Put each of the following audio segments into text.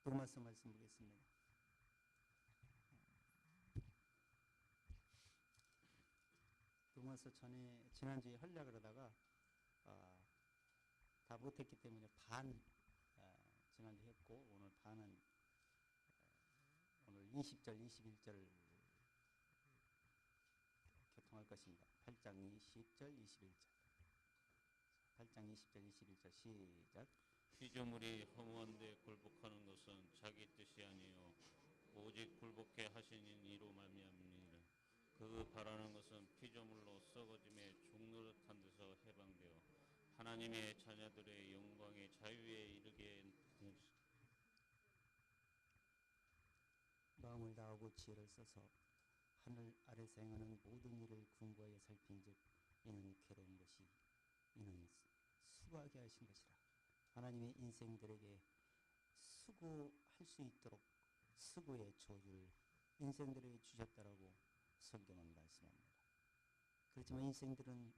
로마서 말씀 보겠습니다. 로마서 지난주에 하려고 하다가 다 못했기 때문에 반 지난주 했고 오늘 반은 오늘 20절 21절 교통할 것입니다. 8장 20절 21절 8장 20절 21절 시작. 피조물이 허무한데 굴복하는 것은 자기 뜻이 아니요 오직 굴복해 하시는 이로 말미암니라. 그 바라는 것은 피조물로 썩어짐에 죽노릇한 데서 해방되어 하나님의 자녀들의 영광의 자유에 이르게 마음을 다하고 지혜를 써서 하늘 아래서 행하는 모든 일을 궁구하여 살핀즉 이는 괴로운 것이 이는 수고하게 하신 것이라. 하나님의 인생들에게 수고할 수 있도록 수고의 저주를 인생들에게 주셨다라고 성경은 말씀합니다. 그렇지만 인생들은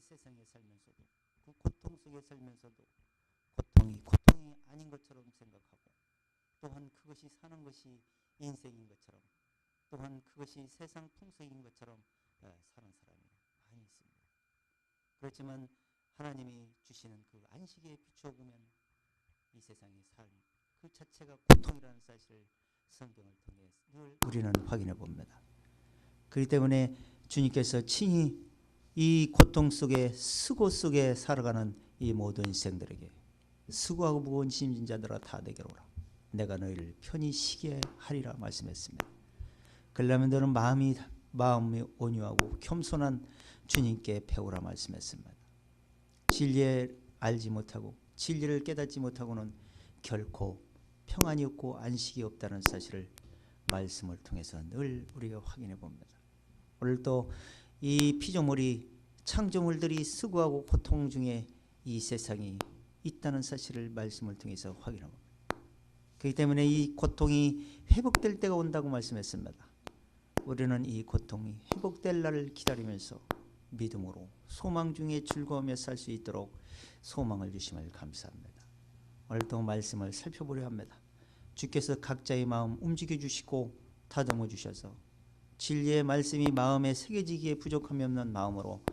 세상에 살면서도 그 고통 속에 살면서도 고통이 아닌 것처럼 생각하고 또한 그것이 사는 것이 인생인 것처럼 또한 그것이 세상 풍속인 것처럼 사는 사람이 많이 있습니다. 그렇지만 하나님이 주시는 그 안식에 비추어 보면 이 세상의 삶 그 자체가 고통이라는 사실을 성경을 통해 늘 우리는 확인해 봅니다. 그렇기 때문에 주님께서 친히 이 고통 속에 수고 속에 살아가는 이 모든 인생들에게 수고하고 무거운 짐진 자들아 다 내게로 오라. 내가 너희를 편히 쉬게 하리라 말씀했습니다. 그러려면 너는 마음이 온유하고 겸손한 주님께 배우라 말씀했습니다. 진리를 알지 못하고 진리를 깨닫지 못하고는 결코 평안이 없고 안식이 없다는 사실을 말씀을 통해서 늘 우리가 확인해 봅니다. 오늘도 이 피조물이 창조물들이 수고하고 고통 중에 이 세상이 있다는 사실을 말씀을 통해서 확인합니다. 그렇기 때문에 이 고통이 회복될 때가 온다고 말씀했습니다. 우리는 이 고통이 회복될 날을 기다리면서 믿음으로 소망 중에 즐거우며 살 수 있도록 소망을 주심을 감사합니다. 오늘도 말씀을 살펴보려 합니다. 주께서 각자의 마음 움직여 주시고 다듬어 주셔서 진리의 말씀이 마음에 새겨지기에 부족함이 없는 마음으로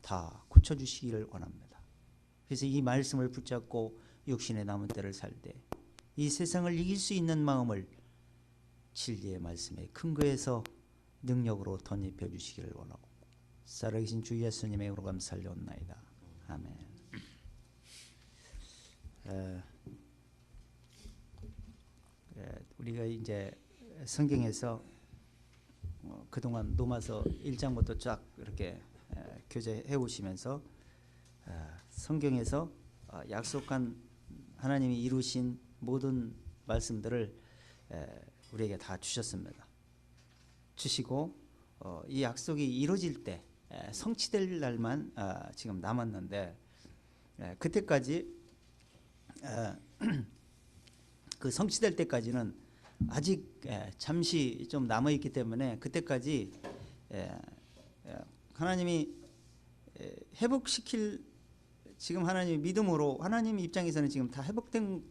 다 고쳐주시기를 원합니다. 그래서 이 말씀을 붙잡고 육신의 남은 때를 살 때 이 세상을 이길 수 있는 마음을 진리의 말씀에 근거해서 능력으로 덧입혀 주시기를 원하고 살아계신 주 예수님의 이름으로 감사드리옵나이다. 아멘. 우리가 이제 성경에서 그동안 로마서 1장부터 쫙 이렇게 교제해 오시면서 성경에서 약속한 하나님이 이루신 모든 말씀들을 우리에게 다 주셨습니다. 주시고 이 약속이 이루어질 때 성취될 날만 지금 남았는데 그때까지 그 성취될 때까지는 아직 잠시 좀 남아있기 때문에 그때까지 하나님이 회복시킬 지금 하나님의 믿음으로 하나님 입장에서는 지금 다 회복된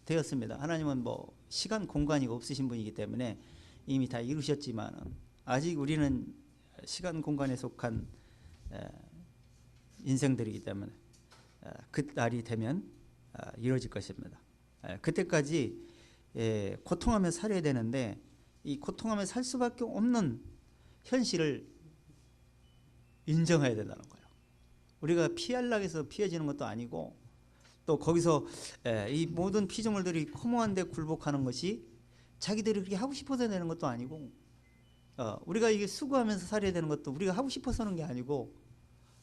되었습니다. 하나님은 뭐 시간 공간이 없으신 분이기 때문에 이미 다 이루셨지만 아직 우리는 시간 공간에 속한 인생들이기 때문에 그 날이 되면 이루어질 것입니다. 그때까지 고통하며 살아야 되는데 이 고통하며 살 수밖에 없는 현실을 인정해야 된다는 거예요. 우리가 피하려고 해서 피해지는 것도 아니고 또 거기서 이 모든 피조물들이 허무한 데 굴복하는 것이 자기들이 그렇게 하고 싶어서 내는 것도 아니고 우리가 이게 수고하면서 살아야 되는 것도 우리가 하고 싶어서 하는 게 아니고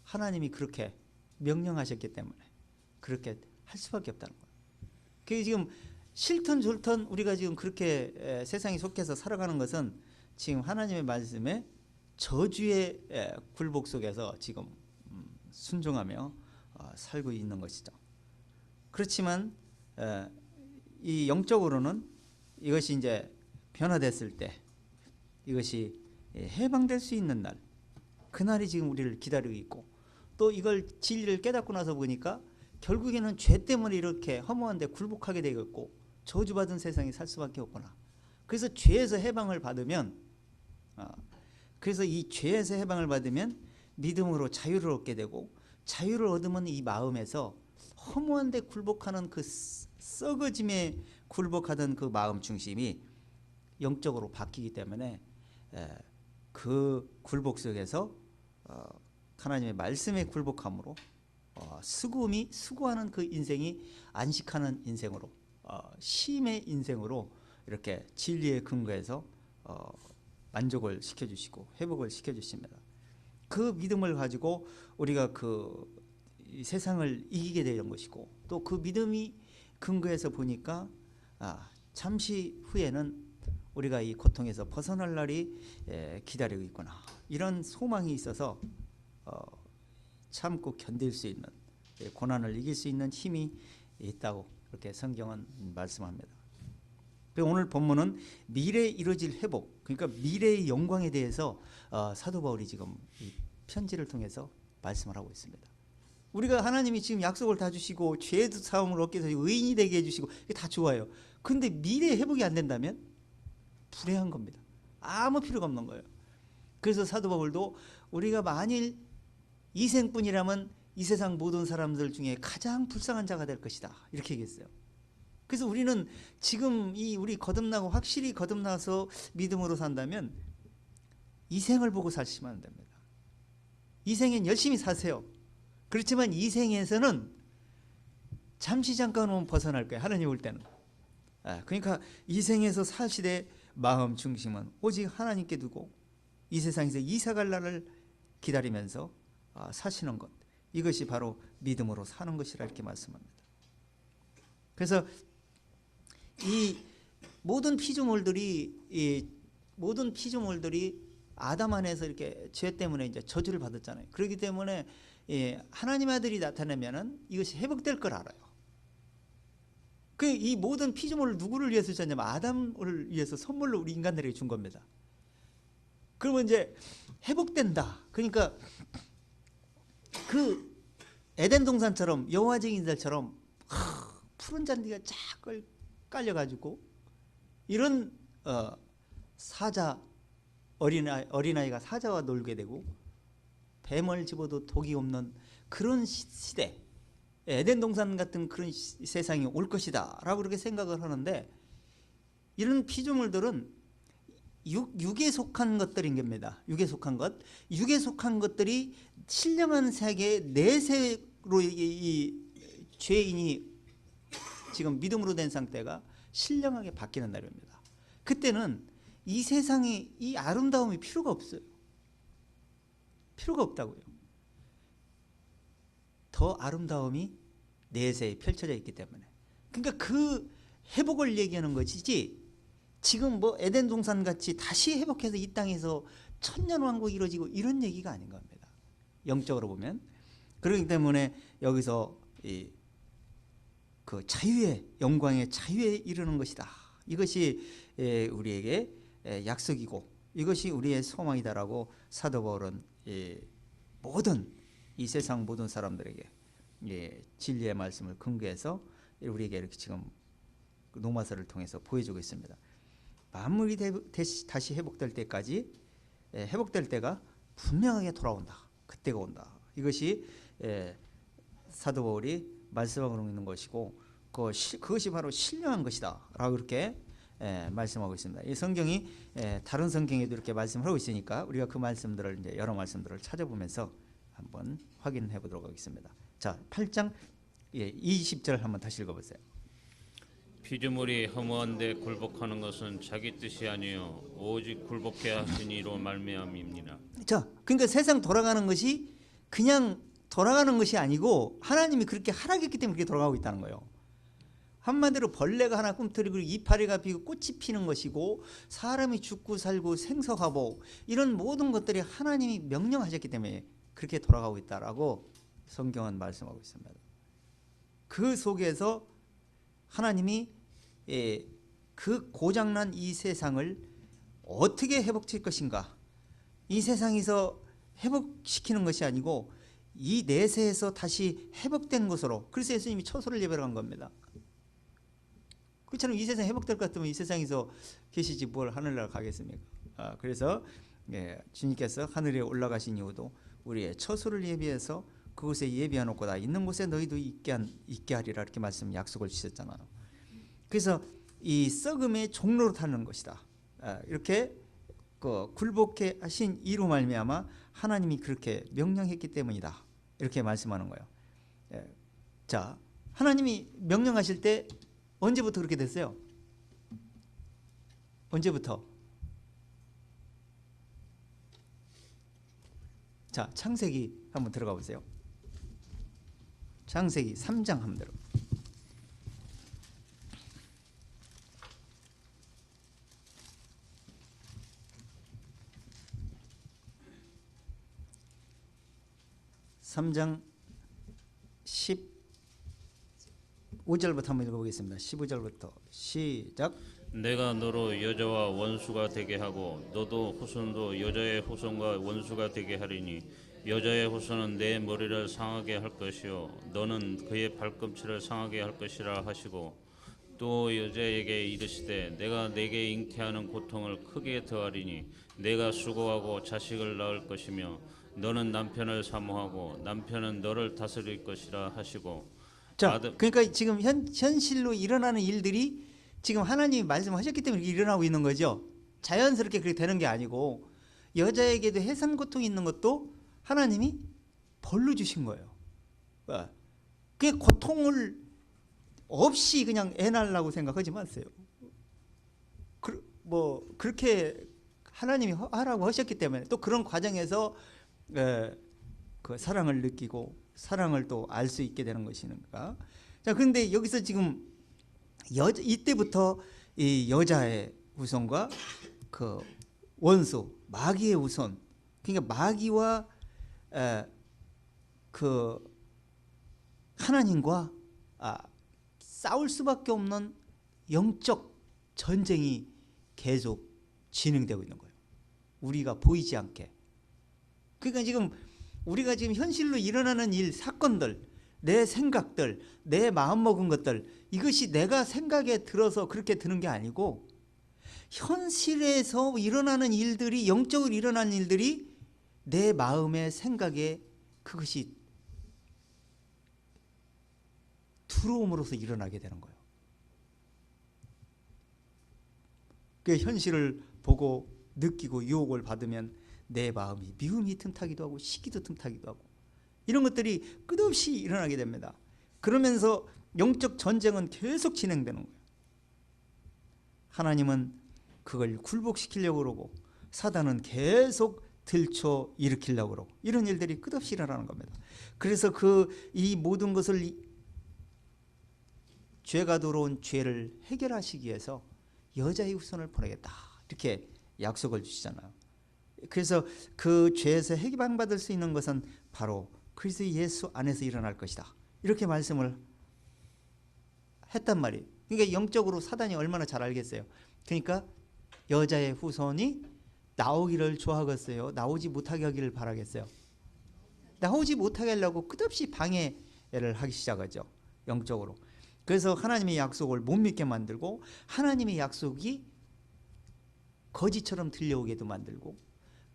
하나님이 그렇게 명령하셨기 때문에 그렇게 할 수밖에 없다는 거예요. 그게 지금 싫든 좋든 우리가 지금 그렇게 세상에 속해서 살아가는 것은 지금 하나님의 말씀에 저주의 굴복 속에서 지금 순종하며 살고 있는 것이죠. 그렇지만 이 영적으로는 이것이 이제 변화됐을 때 이것이 해방될 수 있는 날, 그날이 지금 우리를 기다리고 있고 또 이걸 진리를 깨닫고 나서 보니까 결국에는 죄 때문에 이렇게 허무한 데 굴복하게 되겠고 저주받은 세상에 살 수밖에 없구나. 그래서 죄에서 해방을 받으면 그래서 이 죄에서 해방을 받으면 믿음으로 자유를 얻게 되고 자유를 얻으면 이 마음에서 허무한 데 굴복하는 그 썩어짐에 굴복하던 그 마음 중심이 영적으로 바뀌기 때문에 그 굴복 속에서 하나님의 말씀에 굴복함으로 수고하는 그 인생이 안식하는 인생으로 쉼의 인생으로 이렇게 진리의 근거에서 만족을 시켜주시고 회복을 시켜주십니다. 그 믿음을 가지고 우리가 그 세상을 이기게 되는 것이고 또 그 믿음이 근거해서 보니까 잠시 후에는 우리가 이 고통에서 벗어날 날이 기다리고 있구나. 이런 소망이 있어서 참고 견딜 수 있는 고난을 이길 수 있는 힘이 있다고 그렇게 성경은 말씀합니다. 오늘 본문은 미래에 이루어질 회복, 그러니까 미래의 영광에 대해서 사도 바울이 지금 이 편지를 통해서 말씀을 하고 있습니다. 우리가 하나님이 지금 약속을 다 주시고 죄 사함을 얻게 해서 의인이 되게 해주시고 이게 다 좋아요. 근데 미래의 회복이 안 된다면 불행한 겁니다. 아무 필요가 없는 거예요. 그래서 사도 바울도 우리가 만일 이 생뿐이라면 이 세상 모든 사람들 중에 가장 불쌍한 자가 될 것이다. 이렇게 얘기했어요. 그래서 우리는 지금 우리 거듭나고 확실히 거듭나서 믿음으로 산다면 이 생을 보고 사시면 안 됩니다. 이 생엔 열심히 사세요. 그렇지만 이 생에서는 잠시 잠깐은 벗어날 거예요. 하나님 올 때는. 그러니까 이 생에서 사시되 마음 중심은 오직 하나님께 두고 이 세상에서 이사갈 날을 기다리면서 사시는 것, 이것이 바로 믿음으로 사는 것이라 이렇게 말씀합니다. 그래서 이 모든 피조물들이 아담 안에서 이렇게 죄 때문에 이제 저주를 받았잖아요. 그렇기 때문에 하나님 아들이 나타나면은 이것이 회복될 걸 알아요. 이 모든 피조물을 누구를 위해서 줬냐면 아담을 위해서 선물로 우리 인간들에게 준 겁니다. 그러면 이제 회복된다. 그러니까 그 에덴 동산처럼 여호와 증인들처럼 푸른 잔디가 쫙 깔려가지고 이런 사자 어린아이가 사자와 놀게 되고 뱀을 집어도 독이 없는 그런 시대, 에덴 동산 같은 그런 세상이 올 것이다 라고 그렇게 생각을 하는데 이런 피조물들은 육에 속한 것들인 겁니다. 육에 속한 것들이 신령한 세계 내세로 이 죄인이 지금 믿음으로 된 상태가 신령하게 바뀌는 날입니다. 그때는 이 세상에 이 아름다움이 필요가 없어요. 필요가 없다고요. 더 아름다움이 내세에 펼쳐져 있기 때문에. 그러니까 그 회복을 얘기하는 것이지 지금 뭐 에덴 동산 같이 다시 회복해서 이 땅에서 천년왕국이 이루어지고 이런 얘기가 아닌 겁니다. 영적으로 보면. 그렇기 때문에 여기서 그 자유의 영광의 자유에 이르는 것이다. 이것이 우리에게 약속이고 이것이 우리의 소망이다라고 사도 바울은 모든 이 세상 모든 사람들에게 진리의 말씀을 근거해서 우리에게 이렇게 지금 노마서를 통해서 보여주고 있습니다. 만물이 다시 회복될 때까지 회복될 때가 분명하게 돌아온다. 그때가 온다. 이것이 사도 바울이 말씀하고 있는 것이고 그것이 바로 신령한 것이다 라고 그렇게 말씀하고 있습니다. 이 성경이 다른 성경에도 이렇게 말씀을 하고 있으니까 우리가 그 말씀들을 이제 여러 말씀들을 찾아보면서 한번 확인해 보도록 하겠습니다. 자, 8장 20절 한번 다시 읽어보세요. 피조물이 허무한데 굴복하는 것은 자기 뜻이 아니요 오직 굴복해 하신 이로 말미암입니다. 자, 그러니까 세상 돌아가는 것이 그냥 돌아가는 것이 아니고 하나님이 그렇게 하라겠기 때문에 그렇게 돌아가고 있다는 거예요. 한마디로 벌레가 하나 꿈틀이고 이파리가 피고 꽃이 피는 것이고 사람이 죽고 살고 생석하고 이런 모든 것들이 하나님이 명령하셨기 때문에 그렇게 돌아가고 있다라고 성경은 말씀하고 있습니다. 그 속에서 하나님이 그 고장난 이 세상을 어떻게 회복시킬 것인가, 이 세상에서 회복시키는 것이 아니고 이 내세에서 다시 회복된 것으로, 그래서 예수님이 처소를 예배한 겁니다. 그처럼 이 세상 회복될 것 같으면 이 세상에서 계시지 뭘 하늘나라 가겠습니까? 그래서 주님께서 하늘에 올라가신 이유도 우리의 처소를 예비해서 그곳에 예비해놓고 있는 곳에 너희도 있게 하리라 이렇게 말씀 약속을 주셨잖아요. 그래서 이 썩음의 종로로 타는 것이다. 이렇게 굴복해 하신 이로 말미암아 하나님이 그렇게 명령했기 때문이다. 이렇게 말씀하는 거예요. 자, 하나님이 명령하실 때 언제부터 그렇게 됐어요? 언제부터? 자, 창세기 한번 들어가 보세요. 창세기 3장 한번 들어가. (3장) 15절부터 한번 읽어보겠습니다. 15절부터 시작. 내가 너로 여자와 원수가 되게 하고 너도 후손도 여자의 후손과 원수가 되게 하리니 여자의 후손은 내 머리를 상하게 할 것이요 너는 그의 발꿈치를 상하게 할 것이라 하시고 또 여자에게 이르시되 내가 내게 잉태하는 고통을 크게 더하리니 내가 수고하고 자식을 낳을 것이며 너는 남편을 사모하고 남편은 너를 다스릴 것이라 하시고. 자, 그러니까 지금 현실로 일어나는 일들이 지금 하나님이 말씀하셨기 때문에 일어나고 있는 거죠. 자연스럽게 그렇게 되는 게 아니고 여자에게도 해산 고통이 있는 것도 하나님이 벌로 주신 거예요. 그 고통을 없이 그냥 애 낳으려고 생각하지 마세요. 그렇게 하나님이 하라고 하셨기 때문에 또 그런 과정에서 그 사랑을 느끼고 사랑을 또 알 수 있게 되는 것이니까. 자, 그런데 여기서 지금 이때부터 이 여자의 후손과 그 원수 마귀의 후손, 그러니까 마귀와 그 하나님과 싸울 수밖에 없는 영적 전쟁이 계속 진행되고 있는 거예요. 우리가 보이지 않게. 그러니까 지금 우리가 지금 현실로 일어나는 일, 사건들, 내 생각들, 내 마음먹은 것들, 이것이 내가 생각에 들어서 그렇게 드는 게 아니고 현실에서 일어나는 일들이, 영적으로 일어나는 일들이 내 마음의 생각에 그것이 들어옴으로써 일어나게 되는 거예요. 그 현실을 보고 느끼고 유혹을 받으면 내 마음이 미움이 틈타기도 하고 시기도 틈타기도 하고 이런 것들이 끝없이 일어나게 됩니다. 그러면서 영적 전쟁은 계속 진행되는 거예요. 하나님은 그걸 굴복시키려고 그러고 사단은 계속 들춰 일으키려고 그러고 이런 일들이 끝없이 일어나는 겁니다. 그래서 이 모든 것을 죄가 들어온 죄를 해결하시기 위해서 여자의 후손을 보내겠다 이렇게 약속을 주시잖아요. 그래서 그 죄에서 해방받을 수 있는 것은 바로 그리스도 예수 안에서 일어날 것이다 이렇게 말씀을 했단 말이에요. 그러니까 영적으로 사단이 얼마나 잘 알겠어요. 그러니까 여자의 후손이 나오기를 좋아하겠어요? 나오지 못하게 하기를 바라겠어요? 나오지 못하게 하려고 끝없이 방해를 하기 시작하죠. 영적으로. 그래서 하나님의 약속을 못 믿게 만들고 하나님의 약속이 거짓처럼 들려오게도 만들고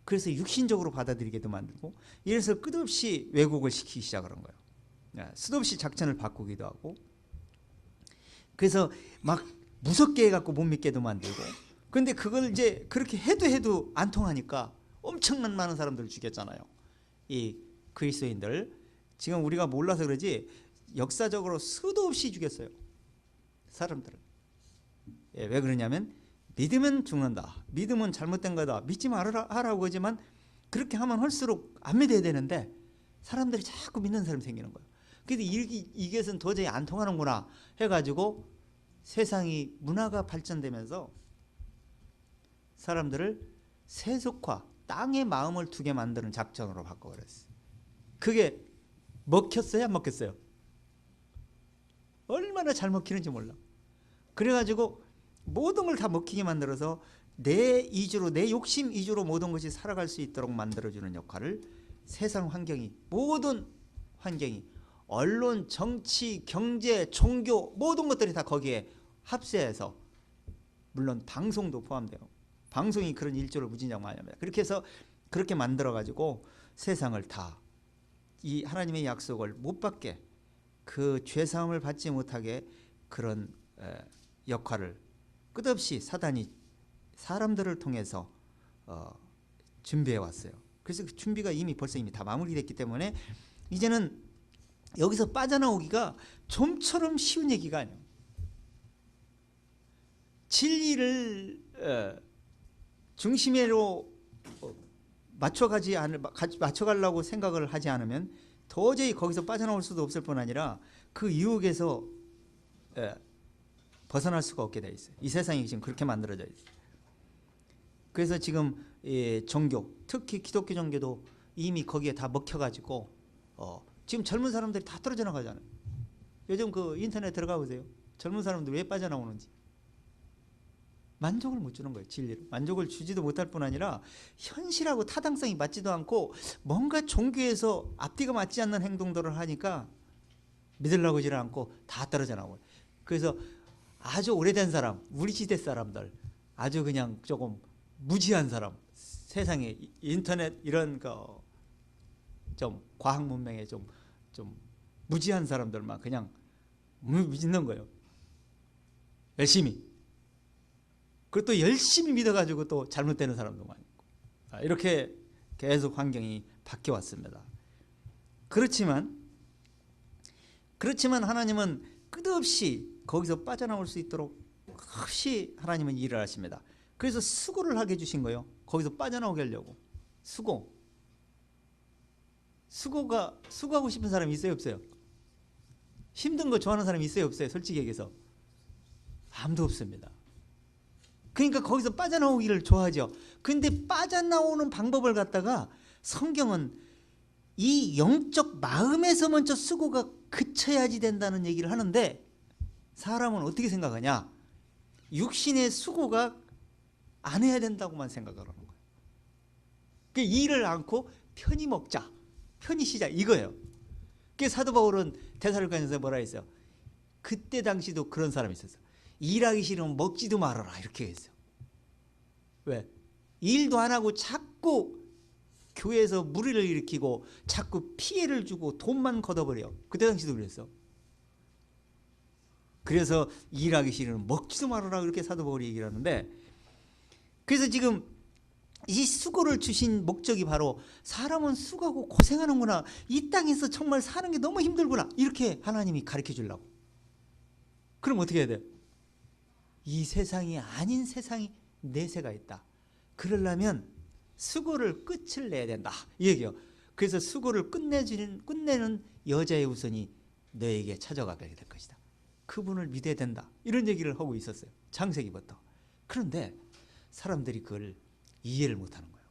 그래서 육신적으로 받아들이게도 만들고 이래서 끝없이 왜곡을 시키기 시작하는 거예요. 수없이 작전을 바꾸기도 하고 그래서 막 무섭게 해갖고 못 믿게도 만들고 근데 그걸 이제 그렇게 해도 안 통하니까 엄청난 많은 사람들을 죽였잖아요. 이 그리스도인들 지금 우리가 몰라서 그러지 역사적으로 수도 없이 죽였어요. 사람들을. 왜 그러냐면 믿으면 죽는다. 믿으면 잘못된 거다. 믿지 말아라고 하지만 그렇게 하면 할수록 안 믿어야 되는데 사람들이 자꾸 믿는 사람이 생기는 거예요. 그래서 이것은 도저히 안 통하는구나 해가지고 세상이 문화가 발전되면서 사람들을 세속화, 땅에 마음을 두게 만드는 작전으로 바꿔버렸어요. 그게 먹혔어요? 안 먹혔어요? 얼마나 잘 먹히는지 몰라. 그래가지고 모든 걸 다 먹히게 만들어서 내 이주로 내 욕심 이주로 모든 것이 살아갈 수 있도록 만들어주는 역할을 세상 환경이 모든 환경이 언론, 정치, 경제, 종교 모든 것들이 다 거기에 합세해서 물론 방송도 포함돼요. 방송이 그런 일조를 무진장 많이 합니다. 그렇게 해서 그렇게 만들어가지고 세상을 다 이 하나님의 약속을 못 받게 그 죄사함을 받지 못하게 그런 역할을 끝없이 사단이 사람들을 통해서 준비해 왔어요. 그래서 그 준비가 벌써 이미 다 마무리됐기 때문에 이제는 여기서 빠져나오기가 좀처럼 쉬운 얘기가 아니에요. 진리를 중심으로 맞춰가려고 생각을 하지 않으면 도저히 거기서 빠져나올 수도 없을 뿐 아니라 그 유혹에서 벗어날 수가 없게 돼 있어요. 이 세상이 지금 그렇게 만들어져 있어요. 그래서 지금 종교, 특히 기독교 종교도 이미 거기에 다 먹혀가지고 지금 젊은 사람들이 다 떨어져 나가잖아요. 요즘 그 인터넷 들어가 보세요. 젊은 사람들 왜 빠져나오는지. 만족을 못 주는 거예요. 진리를. 만족을 주지도 못할 뿐 아니라 현실하고 타당성이 맞지도 않고 뭔가 종교에서 앞뒤가 맞지 않는 행동들을 하니까 믿으려고 하지 않고 다 떨어져 나오고. 그래서 아주 오래된 사람, 우리 시대 사람들, 아주 그냥 조금 무지한 사람, 세상에 인터넷 이런 거 좀 과학 문명에 좀 무지한 사람들만 그냥 믿는 거예요. 열심히. 그리고 또 열심히 믿어가지고 또 잘못되는 사람도 많이 있고. 이렇게 계속 환경이 바뀌어 왔습니다. 그렇지만 하나님은 끝없이 거기서 빠져나올 수 있도록 끝없이 하나님은 일을 하십니다. 그래서 수고를 하게 해주신 거예요. 거기서 빠져나오게 하려고. 수고하고 싶은 사람이 있어요, 없어요? 힘든 거 좋아하는 사람이 있어요, 없어요? 솔직히 얘기해서 아무도 없습니다. 그러니까 거기서 빠져나오기를 좋아하죠. 근데 빠져나오는 방법을 갖다가 성경은 이 영적 마음에서 먼저 수고가 그쳐야지 된다는 얘기를 하는데 사람은 어떻게 생각하냐? 육신의 수고가 안 해야 된다고만 생각을 하는 거예요. 그 일을 않고 편히 먹자, 편히 쉬자 이거예요. 그 사도 바울은 데살로니가전서에 뭐라 했어요? 그때 당시도 그런 사람이 있었어요. 일하기 싫으면 먹지도 말아라 이렇게 했어요. 왜? 일도 안 하고 자꾸 교회에서 무리를 일으키고 자꾸 피해를 주고 돈만 걷어버려. 그때 당시도 그랬어. 그래서 일하기 싫으면 먹지도 말아라 이렇게 사도 바울이 얘기를 하는데 그래서 지금 이 수고를 주신 목적이 바로 사람은 수고하고 고생하는구나. 이 땅에서 정말 사는 게 너무 힘들구나. 이렇게 하나님이 가르쳐 주려고. 그럼 어떻게 해야 돼요? 이 세상이 아닌 세상이 내세가 있다. 그러려면 수고를 끝을 내야 된다. 이 얘기예요. 그래서 수고를 끝내는 여자의 우선이 너에게 찾아가게 될 것이다. 그분을 믿어야 된다. 이런 얘기를 하고 있었어요. 창세기부터. 그런데 사람들이 그걸 이해를 못하는 거예요.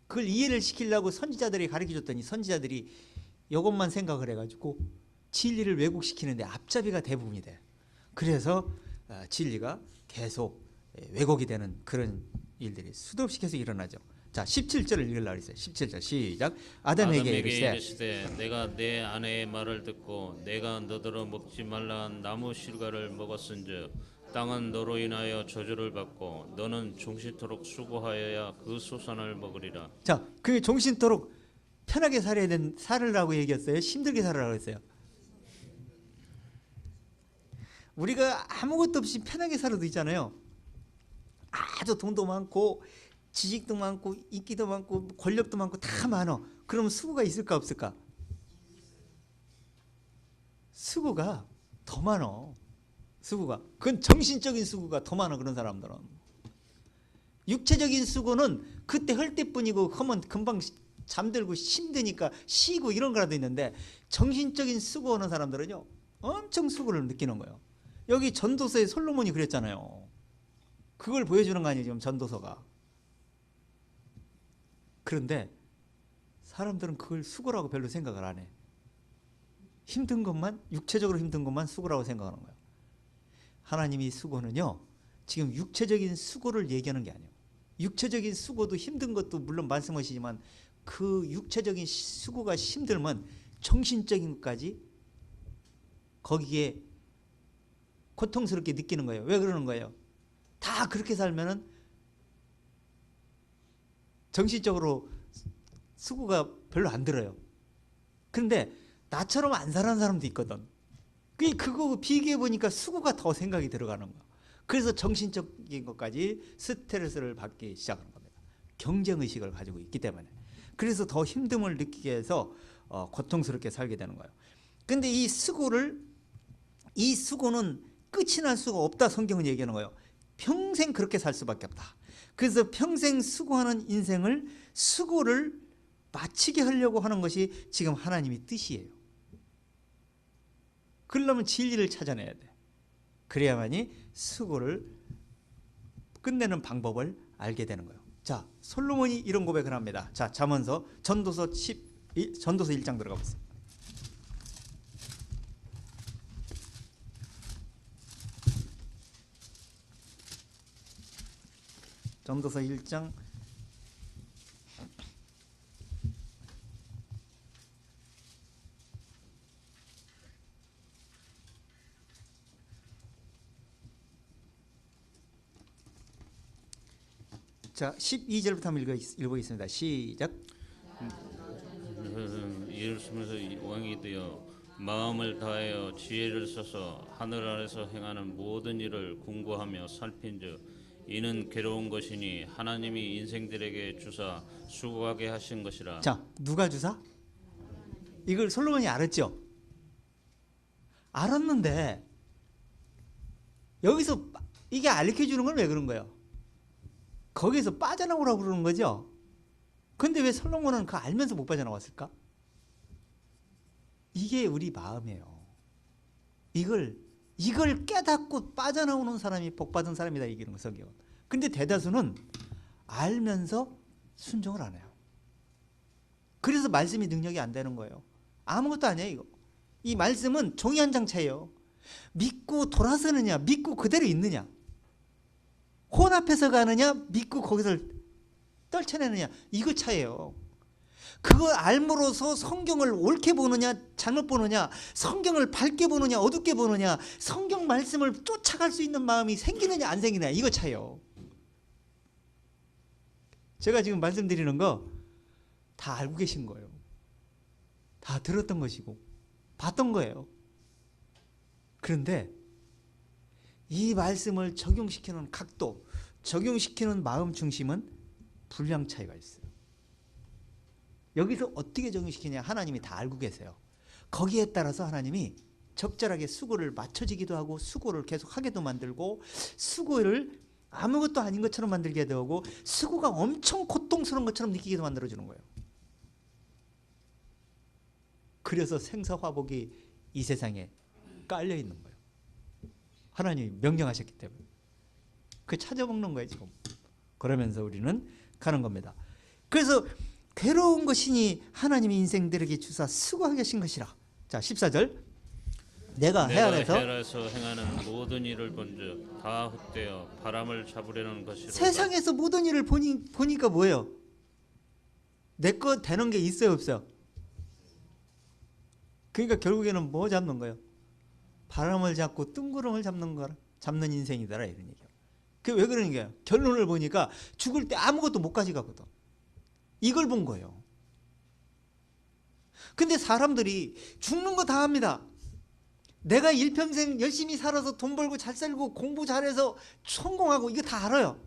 그걸 이해를 시키려고 선지자들이 가르쳐줬더니 선지자들이 이것만 생각을 해가지고 진리를 왜곡시키는데 앞잡이가 대부분이 돼. 그래서 진리가 계속 왜곡이 되는 그런 일들이 수도 없이 계속 일어나죠. 자 17절을 읽으려고 했어요. 17절 시작. 아담에게 이르시되 이르시되 내가 내 아내의 말을 듣고 내가 너더러 먹지 말라 한 나무 실과를 먹었은즉 땅은 너로 인하여 저주를 받고 너는 종신토록 수고하여야 그 소산을 먹으리라. 자, 그 종신토록 편하게 살으라고 얘기했어요? 힘들게 살으라고 했어요? 우리가 아무것도 없이 편하게 살아도 있잖아요. 아주 돈도 많고 지식도 많고 인기도 많고 권력도 많고 다 많어. 그러면 수고가 있을까 없을까? 수고가 더 많어. 수고가. 그건 정신적인 수고가 더 많아. 그런 사람들은. 육체적인 수고는 그때 할 때뿐이고 하면 금방 잠들고 힘드니까 쉬고 이런 거라도 있는데 정신적인 수고하는 사람들은요 엄청 수고를 느끼는 거예요. 여기 전도서에 솔로몬이 그랬잖아요. 그걸 보여주는 거 아니에요 지금 전도서가. 그런데 사람들은 그걸 수고라고 별로 생각을 안 해. 힘든 것만, 육체적으로 힘든 것만 수고라고 생각하는 거예요. 하나님이 수고는요 지금 육체적인 수고를 얘기하는 게 아니에요. 육체적인 수고도 힘든 것도 물론 말씀하시지만 그 육체적인 수고가 힘들면 정신적인 것까지 거기에 고통스럽게 느끼는 거예요. 왜 그러는 거예요? 다 그렇게 살면은 정신적으로 수고가 별로 안 들어요. 그런데 나처럼 안 살아는 사람도 있거든. 그거 비교해 보니까 수고가 더 생각이 들어가는 거야. 그래서 정신적인 것까지 스트레스를 받기 시작하는 겁니다. 경쟁의식을 가지고 있기 때문에. 그래서 더 힘듦을 느끼게 해서 고통스럽게 살게 되는 거예요. 근데 이 수고는 끝이 날 수가 없다. 성경은 얘기하는 거예요. 평생 그렇게 살 수밖에 없다. 그래서 평생 수고하는 인생을 수고를 마치게 하려고 하는 것이 지금 하나님의 뜻이에요. 그러려면 진리를 찾아내야 돼. 그래야만이 수고를 끝내는 방법을 알게 되는 거예요. 자, 솔로몬이 이런 고백을 합니다. 자, 잠언서 전도서 1장 들어가 보세요. 전도서 1장 자 12절부터 한번 읽어보겠습니다. 시작. 이르시면서 왕이 되어 마음을 다하여 지혜를 써서 하늘 아래서 행하는 모든 일을 궁구하며 살핀즉 이는 괴로운 것이니 하나님이 인생들에게 주사 수고하게 하신 것이라. 자, 누가 주사? 이걸 솔로몬이 알았죠? 알았는데 여기서 이게 알려주는 건 왜 그런 거예요? 거기에서 빠져나오라고 그러는 거죠? 근데 왜 솔로몬은 그거 알면서 못 빠져나왔을까? 이게 우리 마음이에요. 이걸 깨닫고 빠져나오는 사람이 복받은 사람이다 얘기하는 거 성경은. 근데 대다수는 알면서 순종을 안 해요. 그래서 말씀이 능력이 안 되는 거예요. 아무것도 아니에요 이거. 이 말씀은 종이 한 장 차예요. 믿고 돌아서느냐 믿고 그대로 있느냐, 혼 앞에서 가느냐 믿고 거기서 떨쳐내느냐, 이거 차예요. 그걸 알므로서 성경을 옳게 보느냐 잘못 보느냐, 성경을 밝게 보느냐 어둡게 보느냐, 성경 말씀을 쫓아갈 수 있는 마음이 생기느냐 안 생기느냐, 이거 차예요. 제가 지금 말씀드리는 거 다 알고 계신 거예요. 다 들었던 것이고 봤던 거예요. 그런데 이 말씀을 적용시키는 각도, 적용시키는 마음 중심은 분량 차이가 있어요. 여기서 어떻게 적용시키냐 하나님이 다 알고 계세요. 거기에 따라서 하나님이 적절하게 수고를 맞춰지기도 하고 수고를 계속 하게도 만들고 수고를 아무것도 아닌 것처럼 만들게 되고 수고가 엄청 고통스러운 것처럼 느끼게도 만들어주는 거예요. 그래서 생사화복이 이 세상에 깔려 있는 거예요. 하나님이 명령하셨기 때문에. 그 찾아먹는 거예요 지금. 그러면서 우리는 가는 겁니다. 그래서 괴로운 것이니 하나님이 인생들에게 주사 수고하게 하신 것이라. 자 14절. 내가 해안에서 행하는 모든 일을 본즉 다 헛되어 바람을 잡으려는 것이로다. 세상에서 모든 일을 보니까 뭐예요? 내 거 되는 게 있어요, 없어요? 그러니까 결국에는 뭐 잡는 거예요? 바람을 잡고 뜬구름을 잡는 인생이더라, 이런 얘기예요. 그게 왜 그러는 거예요? 결론을 보니까 죽을 때 아무것도 못 가져가거든. 이걸 본 거예요. 근데 사람들이 죽는 거 다 합니다. 내가 일평생 열심히 살아서 돈 벌고 잘 살고 공부 잘해서 성공하고 이거 다 알아요.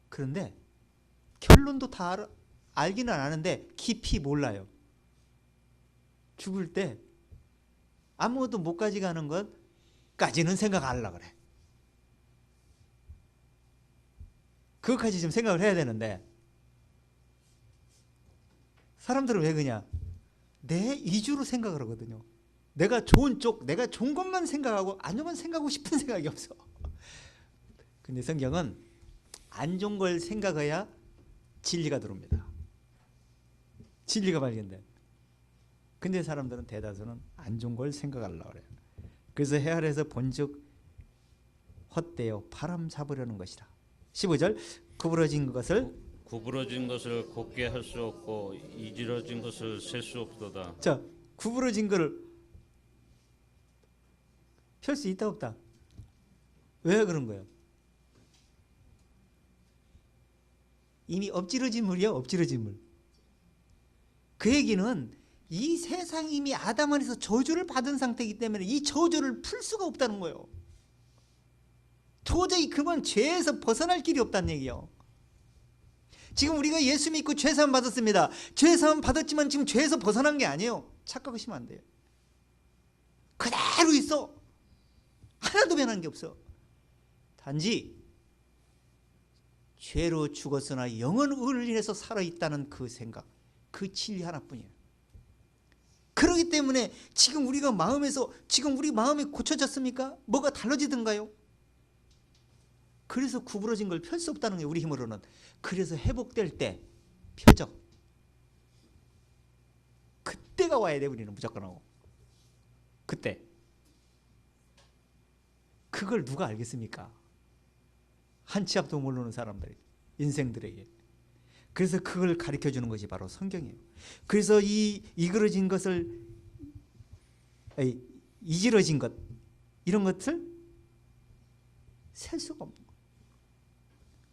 그런데 결론도 다 알기는 아는데 깊이 몰라요. 죽을 때 아무것도 못 가져가는 것까지는 생각 안 하려고 그래. 그것까지 좀 생각을 해야 되는데 사람들은 왜 그러냐? 내 위주로 생각을 하거든요. 내가 좋은 쪽, 내가 좋은 것만 생각하고 안 좋은 건 생각하고 싶은 생각이 없어. 근데 성경은 안 좋은 걸 생각해야 진리가 들어옵니다. 진리가 발견돼. 근데 사람들은 대다수는 안 좋은 걸 생각하려고 그래요. 그래서 해 아래에서 본즉 헛되어 바람 잡으려는 것이라. 15절 구부러진 것을 곧게 할 수 없고 이지러진 것을 셀 수 없도다. 자, 구부러진 거를 펼 수 있다 없다? 왜 그런 거예요? 이미 엎질러진 물이야, 엎질러진 물. 그 얘기는 이 세상이 이미 아담 안에서 저주를 받은 상태이기 때문에 이 저주를 풀 수가 없다는 거예요. 도저히 그만 죄에서 벗어날 길이 없다는 얘기예요. 지금 우리가 예수 믿고 죄사함 받았습니다. 죄사함 받았지만 지금 죄에서 벗어난 게 아니에요. 착각하시면 안 돼요. 그대로 있어. 하나도 변한 게 없어. 단지 죄로 죽었으나 영원 의를 인해서 살아있다는 그 생각, 그 진리 하나뿐이에요. 그렇기 때문에 지금 우리가 마음에서 지금 우리 마음이 고쳐졌습니까? 뭐가 달라지던가요? 그래서 구부러진 걸 펼 수 없다는 게 우리 힘으로는. 그래서 회복될 때 펴져. 그때가 와야 돼. 우리는 무조건 하고. 그때. 그걸 누가 알겠습니까? 한 치 앞도 모르는 사람들이, 인생들에게. 그래서 그걸 가르쳐 주는 것이 바로 성경이에요. 그래서 이 이그러진 것을, 이지러진 것, 이런 것을 셀 수가 없는 거예요.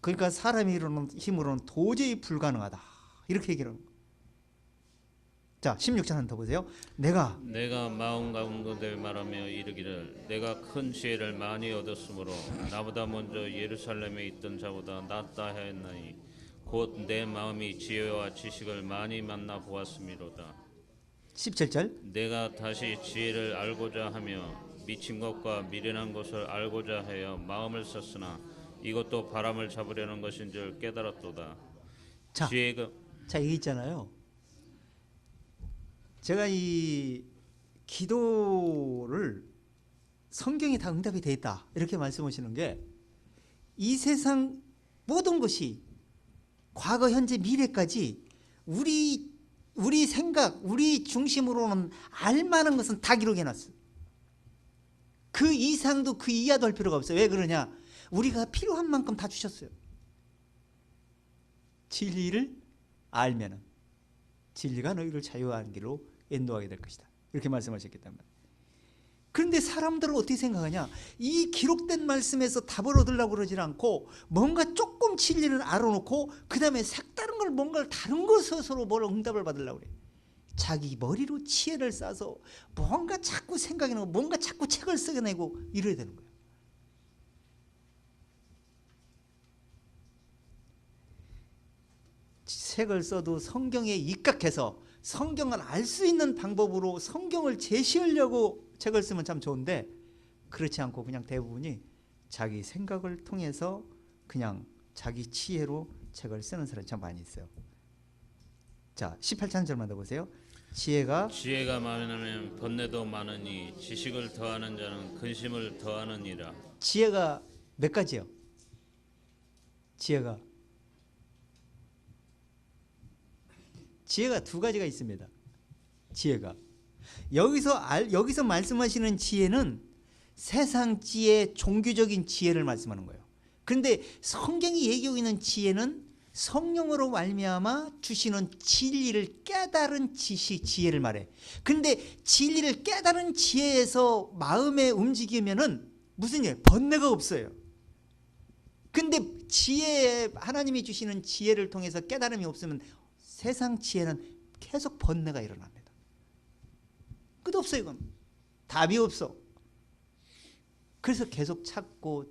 그러니까 사람의 힘으로는 도저히 불가능하다. 이렇게 얘기를 하는 거예요. 자, 16절 한 번 더 보세요. 내가 마음 가운데 말하며 이르기를 내가 큰 지혜를 많이 얻었으므로 나보다 먼저 예루살렘에 있던 자보다 낫다 하였나니 곧 내 마음이 지혜와 지식을 많이 만나 보았음이로다. 17절 내가 다시 지혜를 알고자 하며 미친 것과 미련한 것을 알고자 하여 마음을 썼으나 이것도 바람을 잡으려는 것인 줄 깨달았도다. 자, 지혜가 여기 있잖아요. 제가 이 기도를 성경이 다 응답이 돼 있다 이렇게 말씀하시는 게 이 세상 모든 것이 과거, 현재, 미래까지 우리 생각, 우리 중심으로는 알만한 것은 다 기록해놨어요. 그 이상도 그 이하도 할 필요가 없어요. 왜 그러냐? 우리가 필요한 만큼 다 주셨어요. 진리를 알면은 진리가 너희를 자유한 길로 인도하게 될 것이다. 이렇게 말씀하셨기 때문에. 그런데 사람들은 어떻게 생각하냐? 이 기록된 말씀에서 답을 얻으려고 그러지 않고 뭔가 조금 진리를 알아놓고 그 다음에 색다른 걸 뭔가 다른 것으로 뭘 응답을 받으려고 그래. 자기 머리로 지혜를 쌓아서 뭔가 자꾸 생각이 나고 뭔가 자꾸 책을 써내고 이래야 되는 거예요. 책을 써도 성경에 입각해서 성경을 알 수 있는 방법으로 성경을 제시하려고 책을 쓰면 참 좋은데 그렇지 않고 그냥 대부분이 자기 생각을 통해서 그냥 자기 치혜로 책을 쓰는 사람이 참 많이 있어요. 자, 18절만 더 보세요. 지혜가 많으면 번뇌도 많으니 지식을 더하는 자는 근심을 더하느니라. 지혜가 몇 가지요? 지혜가 두 가지가 있습니다. 지혜가 여기서 말씀하시는 지혜는 세상 지혜, 종교적인 지혜를 말씀하는 거예요. 그런데 성경이 얘기하고 있는 지혜는 성령으로 말미암아 주시는 진리를 깨달은 지혜를 말해. 근데 진리를 깨달은 지혜에서 마음에 움직이면은 무슨 일? 번뇌가 없어요. 근데 지혜에 하나님이 주시는 지혜를 통해서 깨달음이 없으면 세상 지혜는 계속 번뇌가 일어납니다. 끝없어요. 이건 답이 없어. 그래서 계속 찾고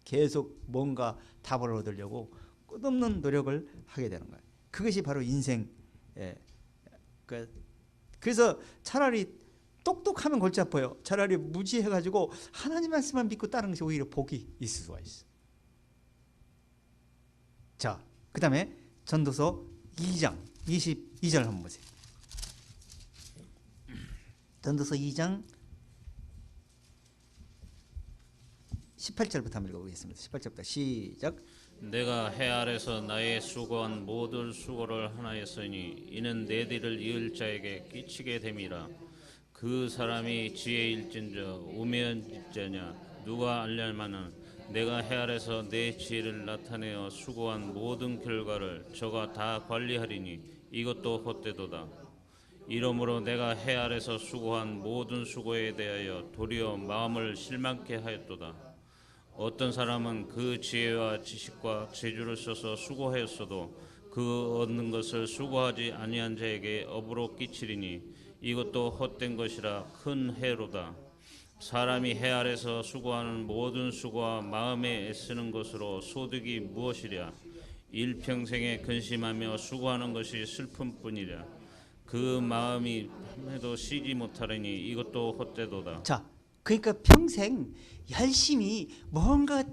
계속 뭔가 답을 얻으려고 끝없는 노력을 하게 되는 거예요. 그것이 바로 인생. 그래서 차라리 똑똑하면 골치 아파요. 차라리 무지해가지고 하나님 말씀만 믿고 따르는 것이 오히려 복이 있을 수가 있어. 자, 그 다음에 전도서 2장 22절 한번 보세요. 전도서 2장 18절부터 한번 읽어보겠습니다. 18절부터 시작. 내가 해 아래서 나의 수고한 모든 수고를 하나였으니 이는 내 뒤를 이을 자에게 끼치게 됨이라. 그 사람이 지혜일진저 우매한지냐 누가 알려마는 내가 해 아래서 내 지혜를 나타내어 수고한 모든 결과를 저가 다 관리하리니 이것도 헛되도다. 이러므로 내가 해 아래서 수고한 모든 수고에 대하여 도리어 마음을 실망케 하였도다. 어떤 사람은 그 지혜와 지식과 재주를 써서 수고하였어도 그 얻는 것을 수고하지 아니한 자에게 업으로 끼치리니 이것도 헛된 것이라 큰 해로다. 사람이 해 아래서 수고하는 모든 수고와 마음에 애쓰는 것으로 소득이 무엇이랴. 일평생에 근심하며 수고하는 것이 슬픔뿐이랴. 그 마음이 밤에도 쉬지 못하리니 이것도 헛되도다. 자, 그러니까 평생 열심히 뭔가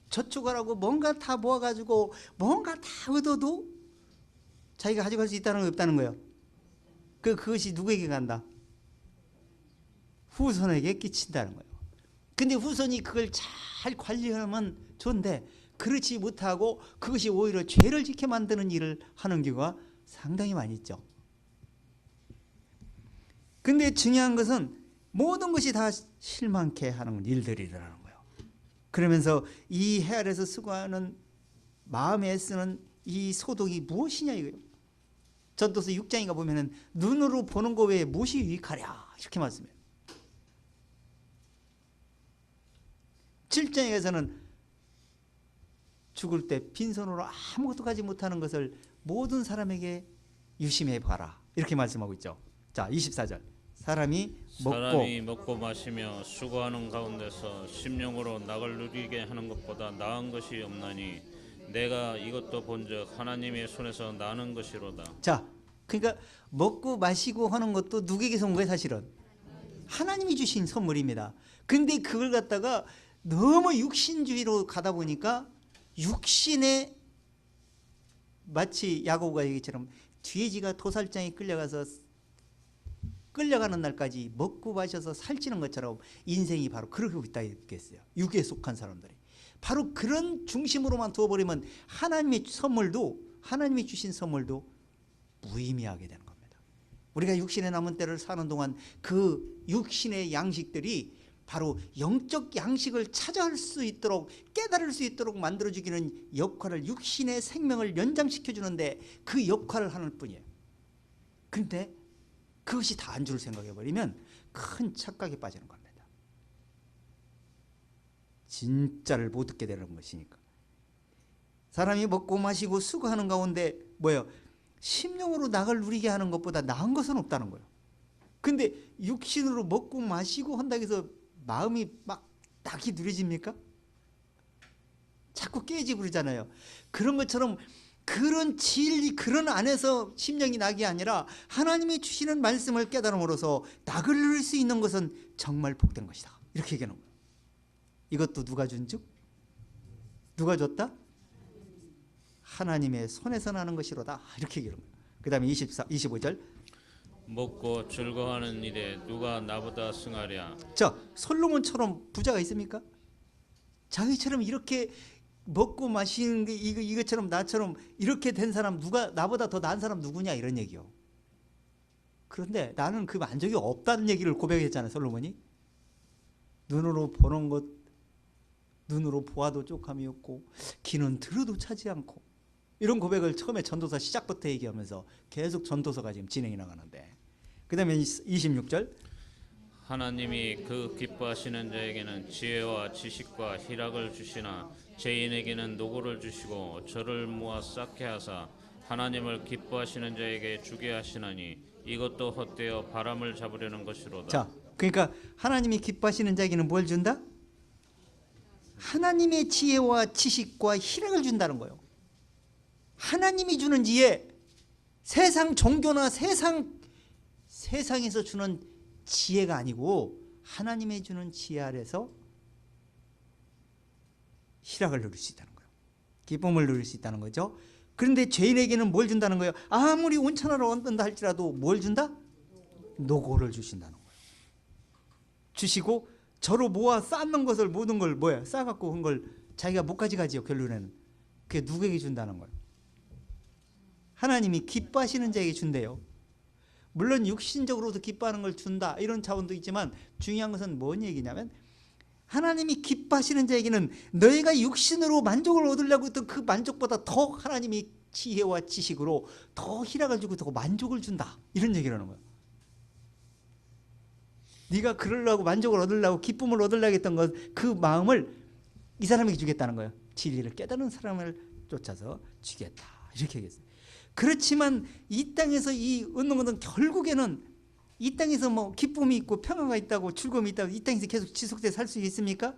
저축을 하고 뭔가 다 모아가지고 뭔가 다 얻어도 자기가 가져갈 수 있다는 거 없다는 거예요. 그것이 누구에게 간다? 후손에게 끼친다는 거예요. 근데 후손이 그걸 잘 관리하면 좋은데 그렇지 못하고 그것이 오히려 죄를 짓게 만드는 일을 하는 경우가 상당히 많이 있죠. 근데 중요한 것은 모든 것이 다 실망케 하는 일들이라는 거예요. 그러면서 이 해 아래서 수고하는 마음에 쓰는 이 소득이 무엇이냐 이거예요. 전도서 6장인가 보면은 눈으로 보는 거 외에 무엇이 유익하랴 이렇게 말씀해요. 7장에서는 죽을 때 빈손으로 아무것도 가지 못하는 것을 모든 사람에게 유심해 봐라 이렇게 말씀하고 있죠. 자, 24절. 사람이 먹고 마시며 수고하는 가운데서 심령으로 낙을 누리게 하는 것보다 나은 것이 없나니 내가 이것도 본즉 하나님의 손에서 나는 것이로다. 자, 그러니까 먹고 마시고 하는 것도 누구에게서 온 거예요? 사실은 하나님이 주신 선물입니다. 근데 그걸 갖다가 너무 육신주의로 가다 보니까 육신에 마치 야고보가 얘기처럼 돼지가 도살장에 끌려가는 날까지 먹고 마셔서 살찌는 것처럼 인생이 바로 그러고 있다 했겠어요. 육에 속한 사람들이 바로 그런 중심으로만 두어버리면 하나님이 주신 선물도 무의미하게 되는 겁니다. 우리가 육신의 남은 때를 사는 동안 그 육신의 양식들이 바로 영적 양식을 찾아갈 수 있도록 깨달을 수 있도록 만들어주기는 역할을 육신의 생명을 연장시켜주는데 그 역할을 하는 뿐이에요. 그런데 그것이 다 안 줄 생각해버리면 큰 착각에 빠지는 겁니다. 진짜를 못 듣게 되는 것이니까. 사람이 먹고 마시고 수고하는 가운데 뭐예요? 심령으로 낙을 누리게 하는 것보다 나은 것은 없다는 거예요. 근데 육신으로 먹고 마시고 한다고 해서 마음이 막 낙이 누려집니까? 자꾸 깨지고 그러잖아요. 그런 것처럼 그런 진리, 그런 안에서 심령이 낙이 아니라 하나님이 주시는 말씀을 깨달음으로써 낙을 누릴 수 있는 것은 정말 복된 것이다. 이렇게 얘기하는 거예요. 이것도 누가 준 즉? 누가 줬다? 하나님의 손에서 나는 것이로다. 이렇게 얘기하는 거예요. 그 다음에 25절. 먹고 즐거워하는 일에 누가 나보다 승하랴. 자, 솔로몬처럼 부자가 있습니까? 자기처럼 이렇게 먹고 마시는 게 이것처럼 나처럼 이렇게 된 사람 누가 나보다 더 나은 사람 누구냐 이런 얘기요. 그런데 나는 그 만족이 없다는 얘기를 고백했잖아요. 솔로몬이. 눈으로 보는 것 눈으로 보아도 족함이 없고 귀는 들어도 차지 않고 이런 고백을 처음에 전도서 시작부터 얘기하면서 계속 전도서가 지금 진행이 나가는데, 그 다음에 26절 하나님이 그 기뻐하시는 자에게는 지혜와 지식과 희락을 주시나 죄인에게는 노고를 주시고 저를 모아 쌓게 하사 하나님을 기뻐하시는 자에게 주게 하시나니 이것도 헛되어 바람을 잡으려는 것이로다. 자, 그러니까 하나님이 기뻐하시는 자에게는 뭘 준다? 하나님의 지혜와 지식과 희락을 준다는 거예요. 하나님이 주는 지혜, 세상 종교나 세상에서 주는 지혜가 아니고 하나님이 주는 지혜 아래서 희락을 누릴 수 있다는 거예요. 기쁨을 누릴 수 있다는 거죠. 그런데 죄인에게는 뭘 준다는 거예요? 아무리 온천하러 얻는다 할지라도 뭘 준다? 노고를 주신다는 거예요. 주시고 저로 모아 쌓는 것을, 모든 걸 뭐야? 쌓아갖고 한 걸 자기가 못 가져가지요. 결론에는 그게 누구에게 준다는 거예요? 하나님이 기뻐하시는 자에게 준대요. 물론 육신적으로도 기뻐하는 걸 준다 이런 차원도 있지만 중요한 것은 뭔 얘기냐면 하나님이 기뻐하시는 자에게는 너희가 육신으로 만족을 얻으려고 했던 그 만족보다 더 하나님이 지혜와 지식으로 더 희락을 주고 더 만족을 준다 이런 얘기를 하는 거예요. 네가 그러려고 만족을 얻으려고 기쁨을 얻으려고 했던 것 그 마음을 이 사람에게 주겠다는 거예요. 진리를 깨달은 사람을 쫓아서 주겠다 이렇게 얘기했어요. 그렇지만 이 땅에서 이 얻는 것은 결국에는 이 땅에서 뭐 기쁨이 있고 평화가 있다고 즐거움이 있다고 이 땅에서 계속 지속돼서 살 수 있습니까?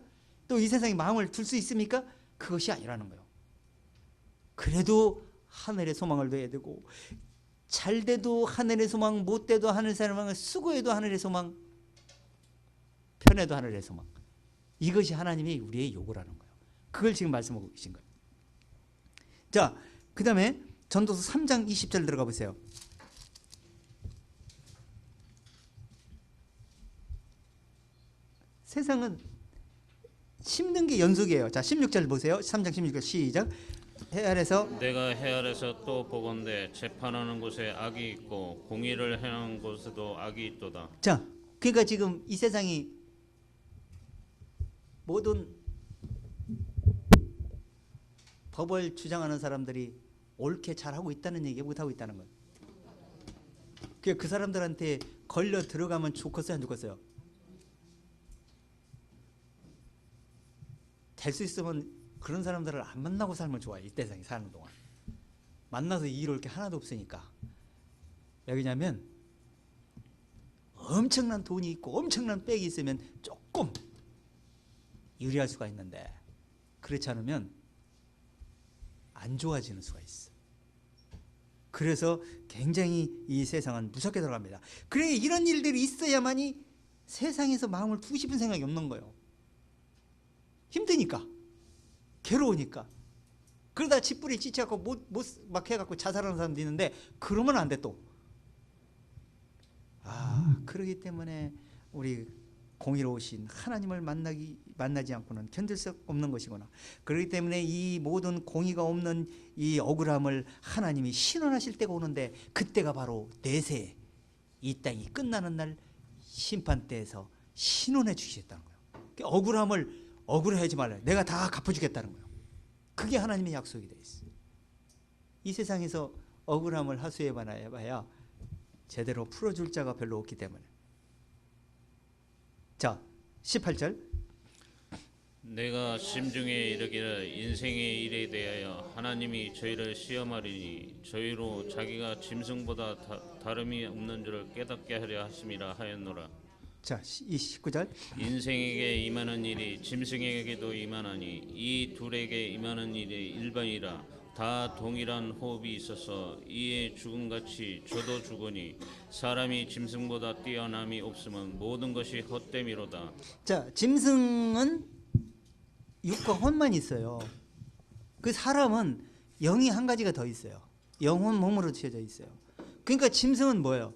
또 이 세상에 마음을 둘 수 있습니까? 그것이 아니라는 거예요. 그래도 하늘의 소망을 둬야 되고 잘 돼도 하늘의 소망, 못 돼도 하늘의 소망, 수고해도 하늘의 소망, 편해도 하늘의 소망. 이것이 하나님이 우리의 요구라는 거예요. 그걸 지금 말씀하고 계신 거예요. 자, 그 다음에 전도서 3장 20절 들어가 보세요. 세상은 힘든 게 연속이에요. 자, 16절 보세요. 3장 16절 시작. 해 아래서 내가 해 아래서 또 보건대 재판하는 곳에 악이 있고 공의를 행하는 곳에도 악이 있도다. 자, 그러니까 지금 이 세상이 모든 법을 주장하는 사람들이 옳게 잘하고 있다는 얘기 못하고 있다는 거예요. 그 사람들한테 걸려 들어가면 좋겠어요, 안 좋겠어요? 될 수 있으면 그런 사람들을 안 만나고 살면 좋아요. 이 세상에 사는 동안 만나서 이로울 게 하나도 없으니까. 왜냐면 엄청난 돈이 있고 엄청난 백이 있으면 조금 유리할 수가 있는데 그렇지 않으면 안 좋아지는 수가 있어. 그래서 굉장히 이 세상은 무섭게 들어갑니다. 그래 이런 일들이 있어야만이 세상에서 마음을 두고 싶은 생각이 없는 거예요. 힘드니까, 괴로우니까. 그러다 쥐뿌리 찢혀갖고 못 막 해갖고 자살하는 사람도 있는데 그러면 안 돼 또. 그러기 때문에 우리 공의로우신 하나님을 만나지 않고는 견딜 수 없는 것이구나. 그렇기 때문에 이 모든 공의가 없는 이 억울함을 하나님이 신원하실 때가 오는데 그때가 바로 내세 이 땅이 끝나는 날 심판 때에서 신원해 주시겠다는 거예요. 억울함을 억울해하지 말라. 내가 다 갚아주겠다는 거예요. 그게 하나님의 약속이 되어 있어요. 이 세상에서 억울함을 하소해봐야 제대로 풀어줄 자가 별로 없기 때문에. 자, 18절. 내가 심중에 이르기를 인생의 일에 대하여 하나님이 저희를 시험하리니 저희로 자기가 짐승보다 다름이 없는 줄을 깨닫게 하려 하심이라 하였노라. 자, 19절. 인생에게 임하는 일이 짐승에게도 임하나니 이 둘에게 임하는 일이 일반이라. 다 동일한 호흡이 있어서 이에 죽음같이 저도 죽으니 사람이 짐승보다 뛰어남이 없으면 모든 것이 헛됨이로다. 자, 짐승은 육과 혼만 있어요. 그 사람은 영이 한 가지가 더 있어요. 영혼 몸으로 지어져 있어요. 그러니까 짐승은 뭐예요?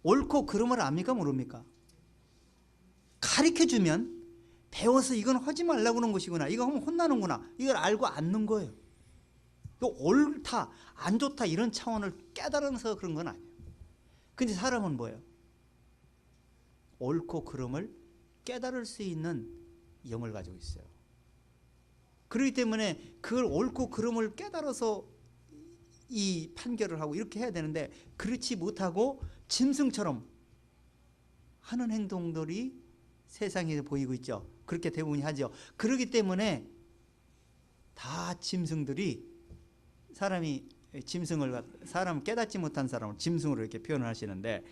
옳고 그름을 압니까 모릅니까? 가르쳐주면 배워서 이건 하지 말라고 하는 것이구나, 이거 하면 혼나는구나, 이걸 알고 앉는 거예요. 옳다 안 좋다 이런 차원을 깨달아서 그런 건 아니에요. 근데 사람은 뭐예요? 옳고 그름을 깨달을 수 있는 영을 가지고 있어요. 그렇기 때문에 그걸 옳고 그름을 깨달아서 이 판결을 하고 이렇게 해야 되는데 그렇지 못하고 짐승처럼 하는 행동들이 세상에 보이고 있죠. 그렇게 대부분이 하죠. 그렇기 때문에 다 짐승들이 사람 깨닫지 못한 사람을 짐승으로 이렇게 표현을 하시는데,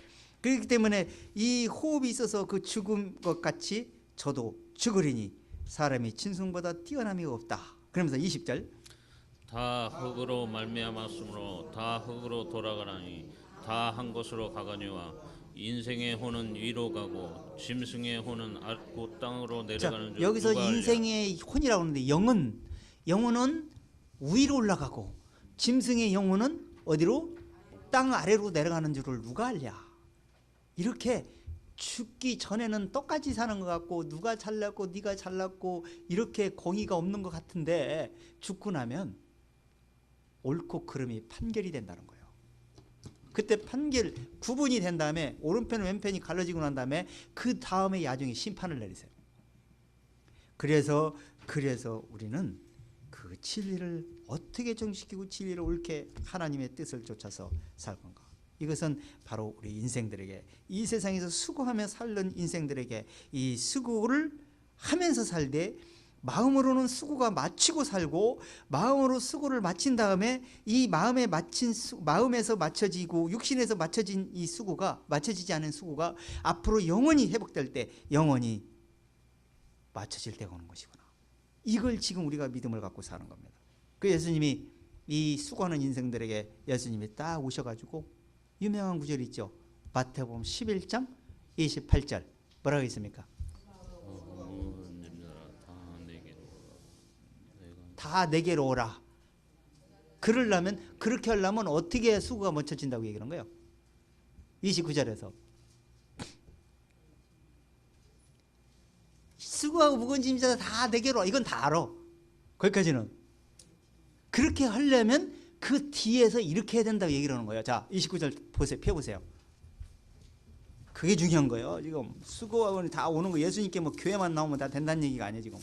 그렇기 때문에 이 호흡이 있어서 그 죽은 것 같이 저도 죽으리니 사람이 짐승보다 뛰어남이 없다. 그러면서 20절 다 흙으로 말미암았으므로 다 흙으로 돌아가라니 다 한 곳으로 가거니와 인생의 혼은 위로 가고 짐승의 혼은 곧 땅으로 내려가는 줄 여기서 누가 알랴. 인생의 혼이라고 하는데 영혼은 위로 올라가고 짐승의 영혼은 어디로? 땅 아래로 내려가는 줄을 누가 알랴. 이렇게 죽기 전에는 똑같이 사는 것 같고 누가 잘났고 네가 잘났고 이렇게 공의가 없는 것 같은데 죽고 나면 옳고 그름이 판결이 된다는 거예요. 그때 판결 구분이 된 다음에 오른편 왼편이 갈라지고 난 다음에 그 다음에 야중에 심판을 내리세요. 그래서 우리는 그 진리를 어떻게 정식이고 진리를 옳게 하나님의 뜻을 쫓아서 살 건가. 이것은 바로 우리 인생들에게, 이 세상에서 수고하며 살던 인생들에게 이 수고를 하면서 살되 마음으로는 수고가 마치고 살고 마음으로 수고를 마친 다음에 이 마음에서 맞춰지고 육신에서 맞춰진 이 수고가 맞춰지지 않은 수고가 앞으로 영원히 회복될 때 영원히 맞춰질 때가 오는 것이구나. 이걸 지금 우리가 믿음을 갖고 사는 겁니다. 그 예수님이 이 수고하는 인생들에게 예수님이 딱 오셔가지고 유명한 구절이 있죠. 마태복음 11장 28절 뭐라고 있습니까? 다 내게로 오라. 그렇게 하려면 어떻게 수고가 멈춰진다고 얘기하는 거예요? 29절에서 수고하고 무거운 짐 자들 다 내게로 와. 이건 다 알아. 거기까지는. 그렇게 하려면 그 뒤에서 이렇게 해야 된다고 얘기를 하는 거예요. 자, 29절 보세요. 펴보세요. 그게 중요한 거예요. 지금 수고하고 다 오는 거 예수님께 뭐 교회만 나오면 다 된다는 얘기가 아니에요. 지금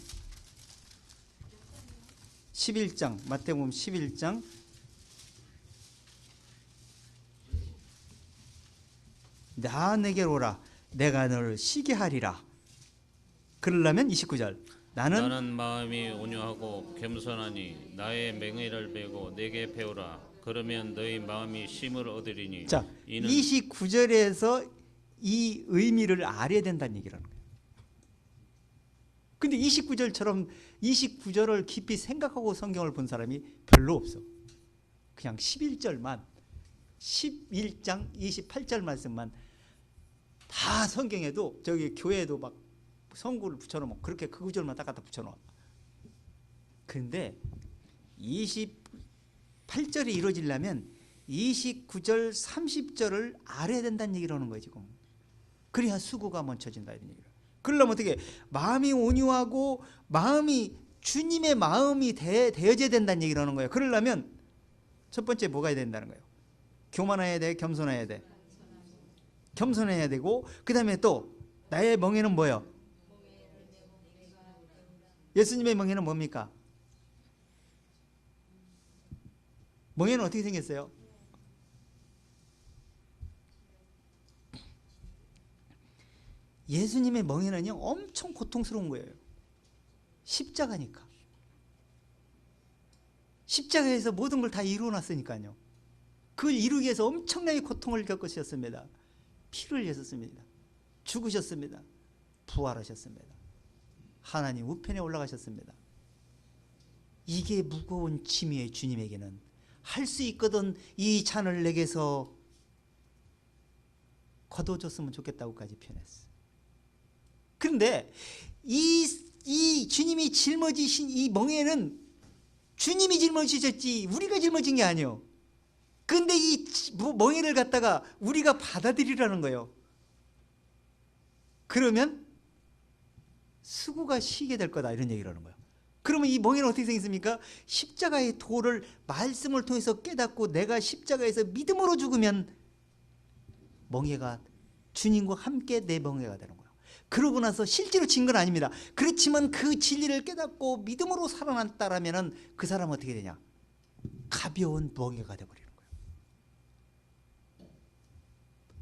11장 마태복음 11장 나 내게로 오라 내가 너를 쉬게 하리라. 그러려면 29절 나는 마음이 온유하고 겸손하니 나의 맹의를 배고 내게 배우라. 그러면 너희 마음이 쉼을 얻으리니. 자, 이는 29절에서 이 의미를 알아야 된다는 얘기를 하는 거예요. 근데 29절처럼 29절을 깊이 생각하고 성경을 본 사람이 별로 없어. 그냥 11절만 11장 28절 말씀만 다 성경에도 저기 교회에도 막 성구를 붙여놓으면 그렇게 그 구절만 딱 갖다 붙여놓아. 그런데 28절이 이루어지려면 29절 30절을 알아야 된다는 얘기를 하는 거예요. 지금 그래야 수고가 멈춰진다 이런 얘기를. 그러려면 어떻게 마음이 온유하고 마음이 주님의 마음이 되어져야 된다는 얘기를 하는 거예요. 그러려면 첫 번째 뭐가 해야 된다는 거예요? 교만해야 돼, 겸손해야 돼. 겸손해야 되고 그 다음에 또 나의 멍에는 뭐예요? 예수님의 멍에는 뭡니까? 멍에는 어떻게 생겼어요? 예수님의 멍에는요 엄청 고통스러운 거예요. 십자가니까. 십자가에서 모든 걸 다 이루어놨으니까요. 그걸 이루기 위해서 엄청나게 고통을 겪으셨습니다. 피를 흘렸습니다. 죽으셨습니다. 부활하셨습니다. 하나님 우편에 올라가셨습니다. 이게 무거운 짐이에요. 주님에게는 할 수 있거든 이 잔을 내게서 거둬줬으면 좋겠다고까지 표현했어요. 그런데 이 주님이 짊어지신 이 멍에는 주님이 짊어지셨지 우리가 짊어진 게 아니에요. 그런데 이 멍에를 갖다가 우리가 받아들이라는 거예요. 그러면 수고가 쉬게 될 거다 이런 얘기를 하는 거예요. 그러면 이 멍에는 어떻게 생겼습니까? 십자가의 도를 말씀을 통해서 깨닫고 내가 십자가에서 믿음으로 죽으면 멍에가 주님과 함께 내 멍에가 되는 거예요. 그러고 나서 실제로 진 건 아닙니다. 그렇지만 그 진리를 깨닫고 믿음으로 살아났다라면 그 사람은 어떻게 되냐? 가벼운 멍에가 되어버리는 거예요.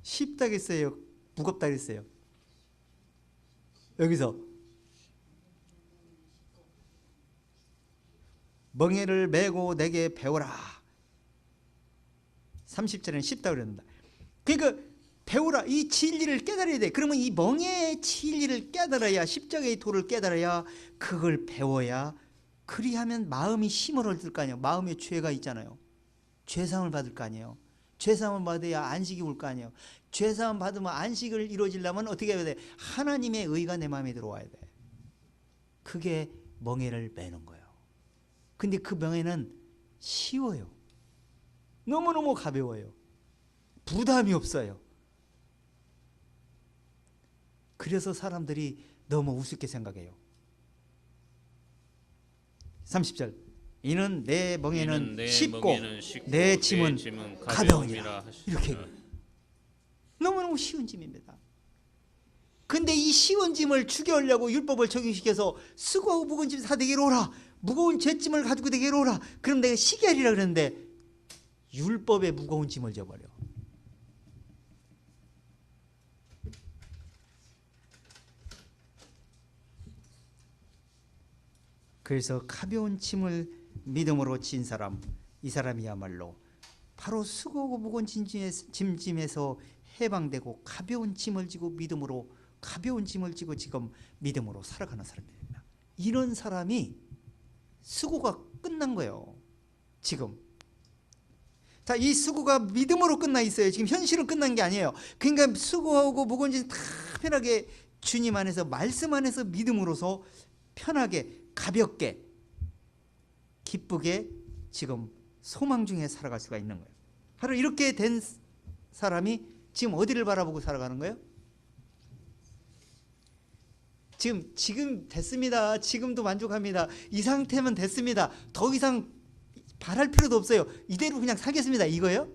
쉽다겠어요? 무겁다겠어요? 여기서 멍에를 메고 내게 배우라. 30절에는 쉽다 그랬는데, 그러니까 배우라, 이 진리를 깨달아야 돼. 그러면 이 멍에의 진리를 깨달아야, 십자가의 도를 깨달아야, 그걸 배워야, 그리하면 마음이 힘을 얻을 거 아니에요. 마음에 죄가 있잖아요. 죄사함을 받을 거 아니에요. 죄사함을 받아야 안식이 올 거 아니에요. 죄사함 받으면 안식을 이루어지려면 어떻게 해야 돼? 하나님의 의가 내 마음에 들어와야 돼. 그게 멍에를 매는 거예요. 근데 그 멍에는 쉬워요. 너무너무 가벼워요. 부담이 없어요. 그래서 사람들이 너무 우습게 생각해요. 30절, 이는 내 멍에는 쉽고 내 짐은 가벼우니라. 이렇게 너무너무 쉬운 짐입니다. 근데 이 쉬운 짐을 죽여오려고 율법을 적용시켜서 수고하고 무거운 짐 다 내게로 오라, 무거운 죄짐을 가지고 내게로 오라, 그럼 내가 쉬게 하리라 그랬는데 율법의 무거운 짐을 져버려. 그래서 가벼운 짐을 믿음으로 진 사람, 이 사람이야말로 바로 수고하고 무거운 짐에서 해방되고 가벼운 짐을 지고 믿음으로, 가벼운 짐을 지고 지금 믿음으로 살아가는 사람입니다. 이런 사람이 수고가 끝난 거예요. 지금 자, 이 수고가 믿음으로 끝나 있어요. 지금 현실은 끝난 게 아니에요. 그러니까 수고하고 무거운 짐 다 편하게 주님 안에서, 말씀 안에서 믿음으로서 편하게, 가볍게, 기쁘게 지금 소망 중에 살아갈 수가 있는 거예요. 바로 이렇게 된 사람이 지금 어디를 바라보고 살아가는 거예요? 지금 됐습니다. 지금도 만족합니다. 이 상태면 됐습니다. 더 이상 바랄 필요도 없어요. 이대로 그냥 살겠습니다. 이거예요?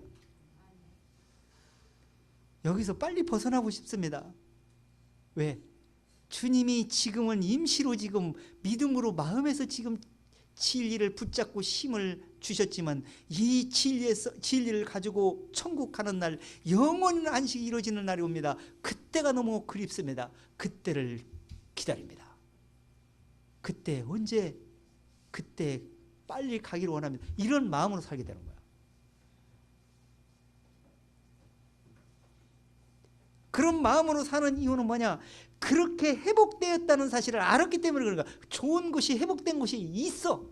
여기서 빨리 벗어나고 싶습니다. 왜? 주님이 지금은 임시로 지금 믿음으로 마음에서 지금 진리를 붙잡고 힘을 주셨지만, 이 진리를 가지고 천국 가는 날, 영원한 안식이 이루어지는 날이 옵니다. 그때가 너무 그립습니다. 그때를 기다립니다. 그때 언제, 그때 빨리 가기를 원합니다. 이런 마음으로 살게 되는 거야. 그런 마음으로 사는 이유는 뭐냐? 그렇게 회복되었다는 사실을 알았기 때문에 그런 거야. 좋은 것이, 회복된 것이 있어.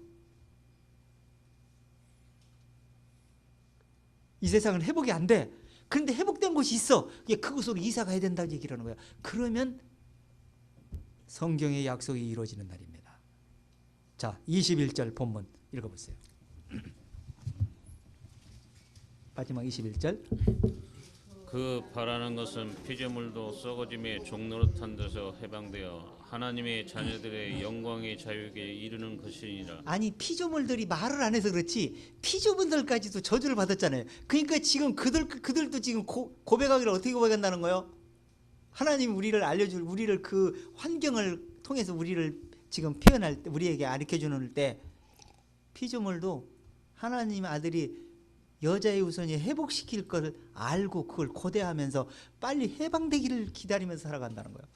이 세상은 회복이 안 돼. 그런데 회복된 것이 있어. 그곳으로 이사 가야 된다는 얘기를 하는 거야. 그러면 성경의 약속이 이루어지는 날입니다. 자, 21절 본문 읽어보세요. 마지막 21절. 그 바라는 것은 피조물도 썩어짐의 종노릇한 데서 해방되어 하나님의 자녀들의 영광의 자유에 이르는 것이니라. 아니, 피조물들이 말을 안 해서 그렇지 피조물들까지도 저주를 받았잖아요. 그러니까 지금 그들도 지금 고백하기를 어떻게 고백한다는 거예요? 하나님 우리를 알려줄, 우리를 그 환경을 통해서 우리를 지금 표현할 때, 우리에게 가르쳐주는 때, 피조물도 하나님 아들이 여자의 우선이 회복시킬 걸 알고 그걸 고대하면서 빨리 해방되기를 기다리면서 살아간다는 거예요.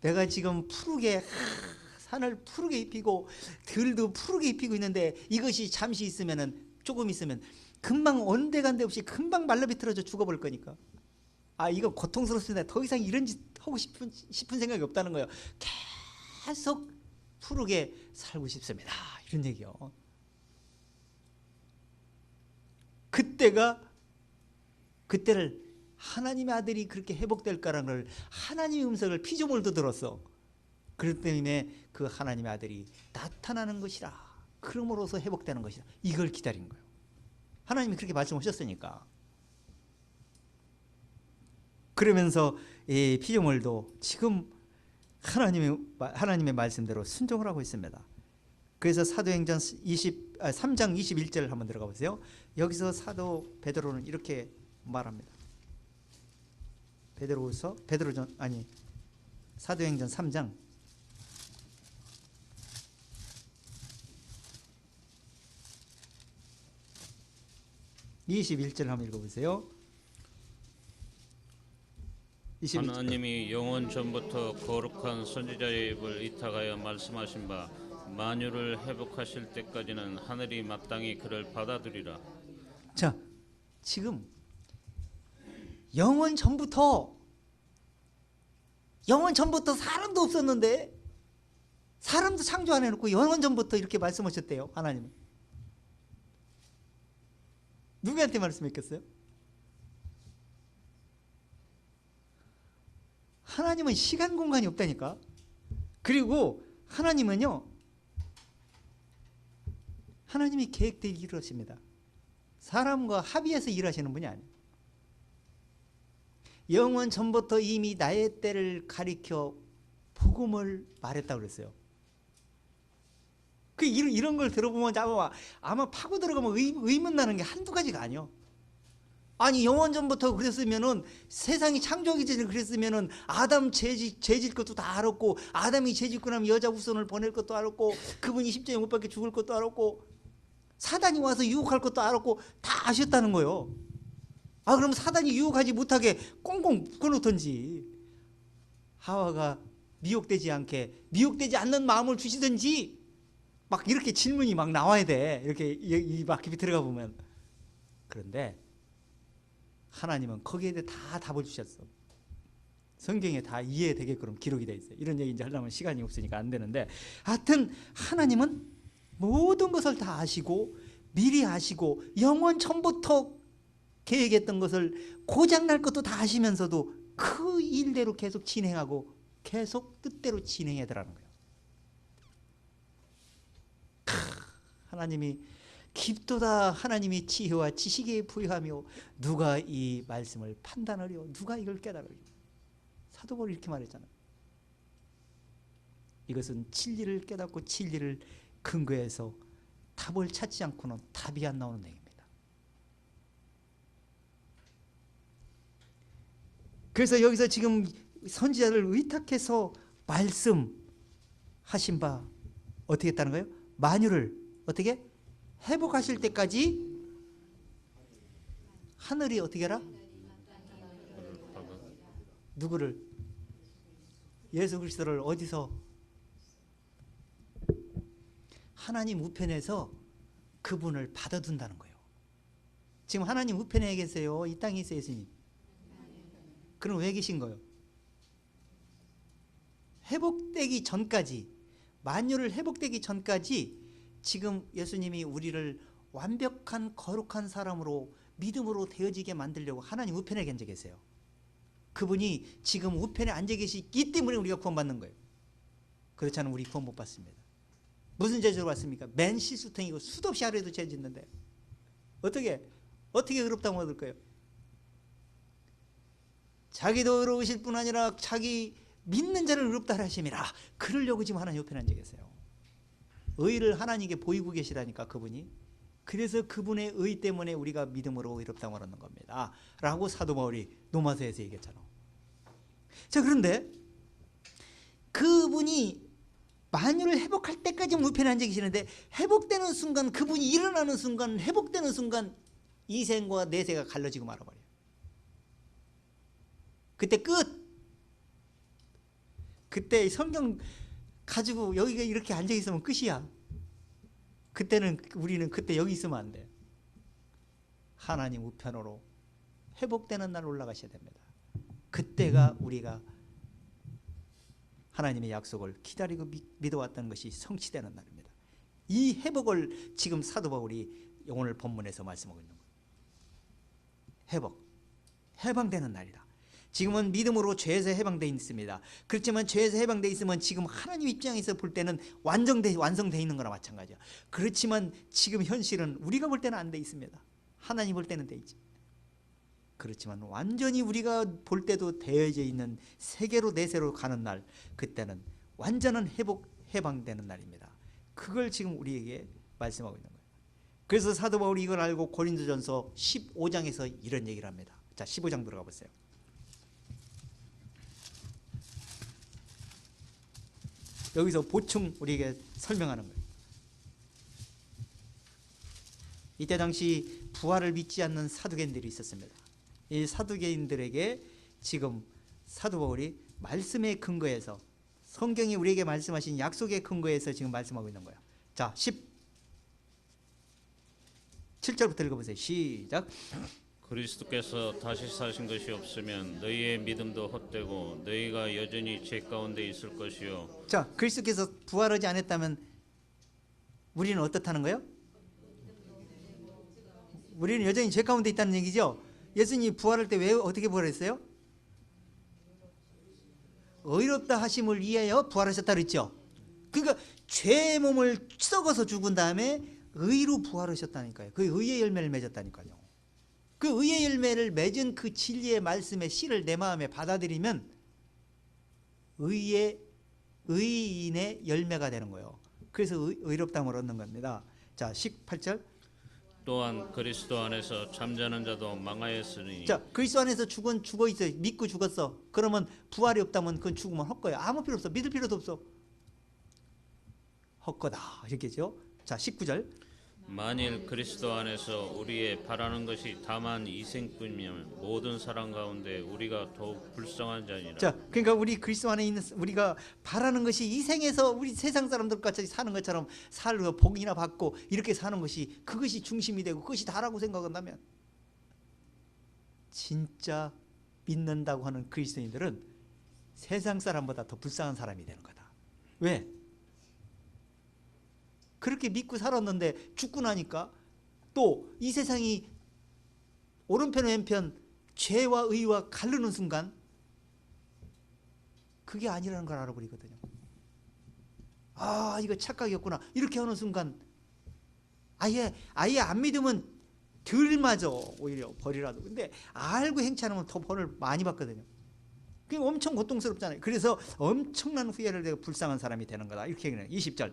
내가 지금 푸르게, 산을 푸르게 입히고 들도 푸르게 입히고 있는데, 이것이 잠시 있으면은, 조금 있으면 금방 온데간데 없이 금방 말라 비틀어져 죽어버릴 거니까. 아, 이거 고통스럽습니다. 더 이상 이런 짓 하고 싶은 생각이 없다는 거예요. 계속 푸르게 살고 싶습니다. 이런 얘기요. 그때를 하나님의 아들이 그렇게 회복될까라는 걸, 하나님의 음성을 피조물도 들었어. 그렇기 때문에 그 하나님의 아들이 나타나는 것이라, 그러므로서 회복되는 것이라, 이걸 기다린 거예요. 하나님이 그렇게 말씀하셨으니까. 그러면서 이 피조물도 지금 하나님의 말씀대로 순종을 하고 있습니다. 그래서 사도행전 3장 21절 한번 들어가 보세요. 여기서 사도 베드로는 이렇게 말합니다. 사도행전 3장 21절 21절 한번 읽어보세요. 21절. 하나님이 영원 전부터 거룩한 선지자의 입을 이탁하여 말씀하신 바 만유를 회복하실 때까지는 하늘이 마땅히 그를 받아들이라. 자, 지금 영원 전부터 사람도 없었는데 사람도 창조 안 해놓고 영원 전부터 이렇게 말씀하셨대요. 하나님은 누구한테 말씀했겠어요? 하나님은 시간 공간이 없다니까. 그리고 하나님은요, 하나님이 계획대로 일하십니다. 사람과 합의해서 일하시는 분이 아니에요. 영원 전부터 이미 나의 때를 가리켜 복음을 말했다고 그랬어요. 이런 걸 들어보면 아마 파고 들어가면 의문 나는 게 한두 가지가 아니요. 아니 영원 전부터 그랬으면은 세상이 창조하기 전에 그랬으면은 아담 죄질 것도 다 알았고, 아담이 죄짓고 나면 여자 후손을 보낼 것도 알았고, 그분이 십자가에 못 박혀 죽을 것도 알았고, 사단이 와서 유혹할 것도 알았고 다 아셨다는 거예요. 그럼 사단이 유혹하지 못하게 꽁꽁 묶어놓던지, 하와가 미혹되지 않는 마음을 주시든지, 막 이렇게 질문이 막 나와야 돼. 이렇게 막 깊이 들어가 보면. 그런데 하나님은 거기에 대해 다 답을 주셨어. 성경에 다 이해되게끔 기록이 돼 있어요. 이런 얘기 이제 하려면 시간이 없으니까 안 되는데, 하여튼 하나님은 모든 것을 다 아시고 미리 아시고 영원 전부터 계획했던 것을 고장날 것도 다 아시면서도 그 일대로 계속 진행하고 계속 뜻대로 진행해 더라는 거예요. 하나님이 깊도다. 하나님이 지혜와 지식에 부여하며 누가 이 말씀을 판단하려, 누가 이걸 깨달으려. 사도 바울이 이렇게 말했잖아요. 이것은 진리를 깨닫고 진리를 근거해서 답을 찾지 않고는 답이 안 나오는 얘기입니다. 그래서 여기서 지금 선지자를 의탁해서 말씀하신 바 어떻게 했다는 거예요? 만유를 어떻게? 회복하실 때까지 하늘이 어떻게 해라? 누구를? 예수 그리스도를 어디서? 하나님 우편에서 그분을 받아둔다는 거예요. 지금 하나님 우편에 계세요? 이 땅에 있어요, 예수님? 그럼 왜 계신 거예요? 회복되기 전까지, 만유를 회복되기 전까지 지금 예수님이 우리를 완벽한 거룩한 사람으로 믿음으로 되어지게 만들려고 하나님 우편에 앉아 계세요. 그분이 지금 우편에 앉아 계시기 때문에 우리가 구원받는 거예요. 그렇지 않으면 우리 구원 못 받습니다. 무슨 죄로 왔습니까? 맨 실수통이고 수도 없이 하루에도 죄 짓는데 어떻게 의롭다고 얻을 거예요? 자기도 의로우실 뿐 아니라 자기 믿는 자를 의롭다 하심이라. 그러려고 지금 하나님 옆에 앉아 계세요. 의를 하나님께 보이고 계시다니까, 그분이. 그래서 그분의 의 때문에 우리가 믿음으로 의롭다고 하는 겁니다 라고 사도 바울이 로마서에서 얘기했잖아. 자, 그런데 그분이 만유를 회복할 때까지 우편에 앉아 계시는데, 회복되는 순간, 그분이 일어나는 순간, 회복되는 순간 이 생과 내 생가 갈라지고 말아버려요. 그때 끝. 그때 성경 가지고 여기가 이렇게 앉아 있으면 끝이야. 그때는 우리는 그때 여기 있으면 안 돼. 하나님 우편으로 회복되는 날 올라가셔야 됩니다. 그때가 우리가 하나님의 약속을 기다리고 믿어왔던 것이 성취되는 날입니다. 이 회복을 지금 사도 바울이 오늘 본문에서 말씀하고 있는 거예요. 해방되는 날이다. 지금은 믿음으로 죄에서 해방되어 있습니다. 그렇지만 죄에서 해방되어 있으면 지금 하나님 입장에서 볼 때는 완성되어 있는 거나 마찬가지야. 그렇지만 지금 현실은 우리가 볼 때는 안 돼 있습니다. 하나님 볼 때는 돼 있지. 그렇지만 완전히 우리가 볼 때도 되어져 있는 세계로 내세로 가는 날, 그때는 완전한 해방되는 날입니다. 그걸 지금 우리에게 말씀하고 있는 거예요. 그래서 사도 바울이 이걸 알고 고린도전서 15장에서 이런 얘기를 합니다. 자, 15장 들어가 보세요. 여기서 보충 우리에게 설명하는 거예요. 이때 당시 부활을 믿지 않는 사두개인들이 있었습니다. 이 사두개인들에게 지금 사도 바울이 말씀에 근거해서 성경이 우리에게 말씀하신 약속의 근거에서 지금 말씀하고 있는 거예요. 자, 17절부터 읽어보세요. 시작. 그리스도께서 다시 사신 것이 없으면 너희의 믿음도 헛되고 너희가 여전히 죄 가운데 있을 것이요. 자, 그리스도께서 부활하지 않았다면 우리는 어떻다는 거예요? 우리는 여전히 죄 가운데 있다는 얘기죠. 예수님이 부활할 때 왜 어떻게 부활했어요? 의롭다 하심을 위하여 부활하셨다 그랬죠. 그러니까 죄의 몸을 썩어서 죽은 다음에 의로 부활하셨다니까요. 그 의의 열매를 맺었다니까요. 그 의의 열매를 맺은 그 진리의 말씀의 씨를 내 마음에 받아들이면 의인의 열매가 되는 거예요. 그래서 의롭다함을 얻는 겁니다. 자, 18절. 또한 그리스도 안에서 잠자는 자도 망하였으니. 자, 그리스도 안에서 죽어 있어. 믿고 죽었어. 그러면 부활이 없다면 그건 죽으면 헛거야. 아무 필요 없어. 믿을 필요도 없어. 헛거다. 이렇게죠. 자, 19절. 만일 그리스도 안에서 우리의 바라는 것이 다만 이생뿐이면 모든 사람 가운데 우리가 더욱 불쌍한 자니라. 자, 그러니까 우리 그리스도 안에 있는 우리가 바라는 것이 이 생에서 우리 세상 사람들같이 사는 것처럼 살고 복이나 받고 이렇게 사는 것이 그것이 중심이 되고 그것이 다라고 생각한다면 진짜 믿는다고 하는 그리스도인들은 세상 사람보다 더 불쌍한 사람이 되는 거다. 왜? 그렇게 믿고 살았는데 죽고 나니까 또 이 세상이 오른편 왼편 죄와 의와 가르는 순간 그게 아니라는 걸 알아버리거든요. 아, 이거 착각이었구나. 이렇게 하는 순간 아예 안 믿으면 덜 맞아. 오히려 벌이라도. 근데 알고 행치 않으면 더 벌을 많이 받거든요. 그게 엄청 고통스럽잖아요. 그래서 엄청난 후회를 내고 불쌍한 사람이 되는 거다. 이렇게 얘기해요. 20절.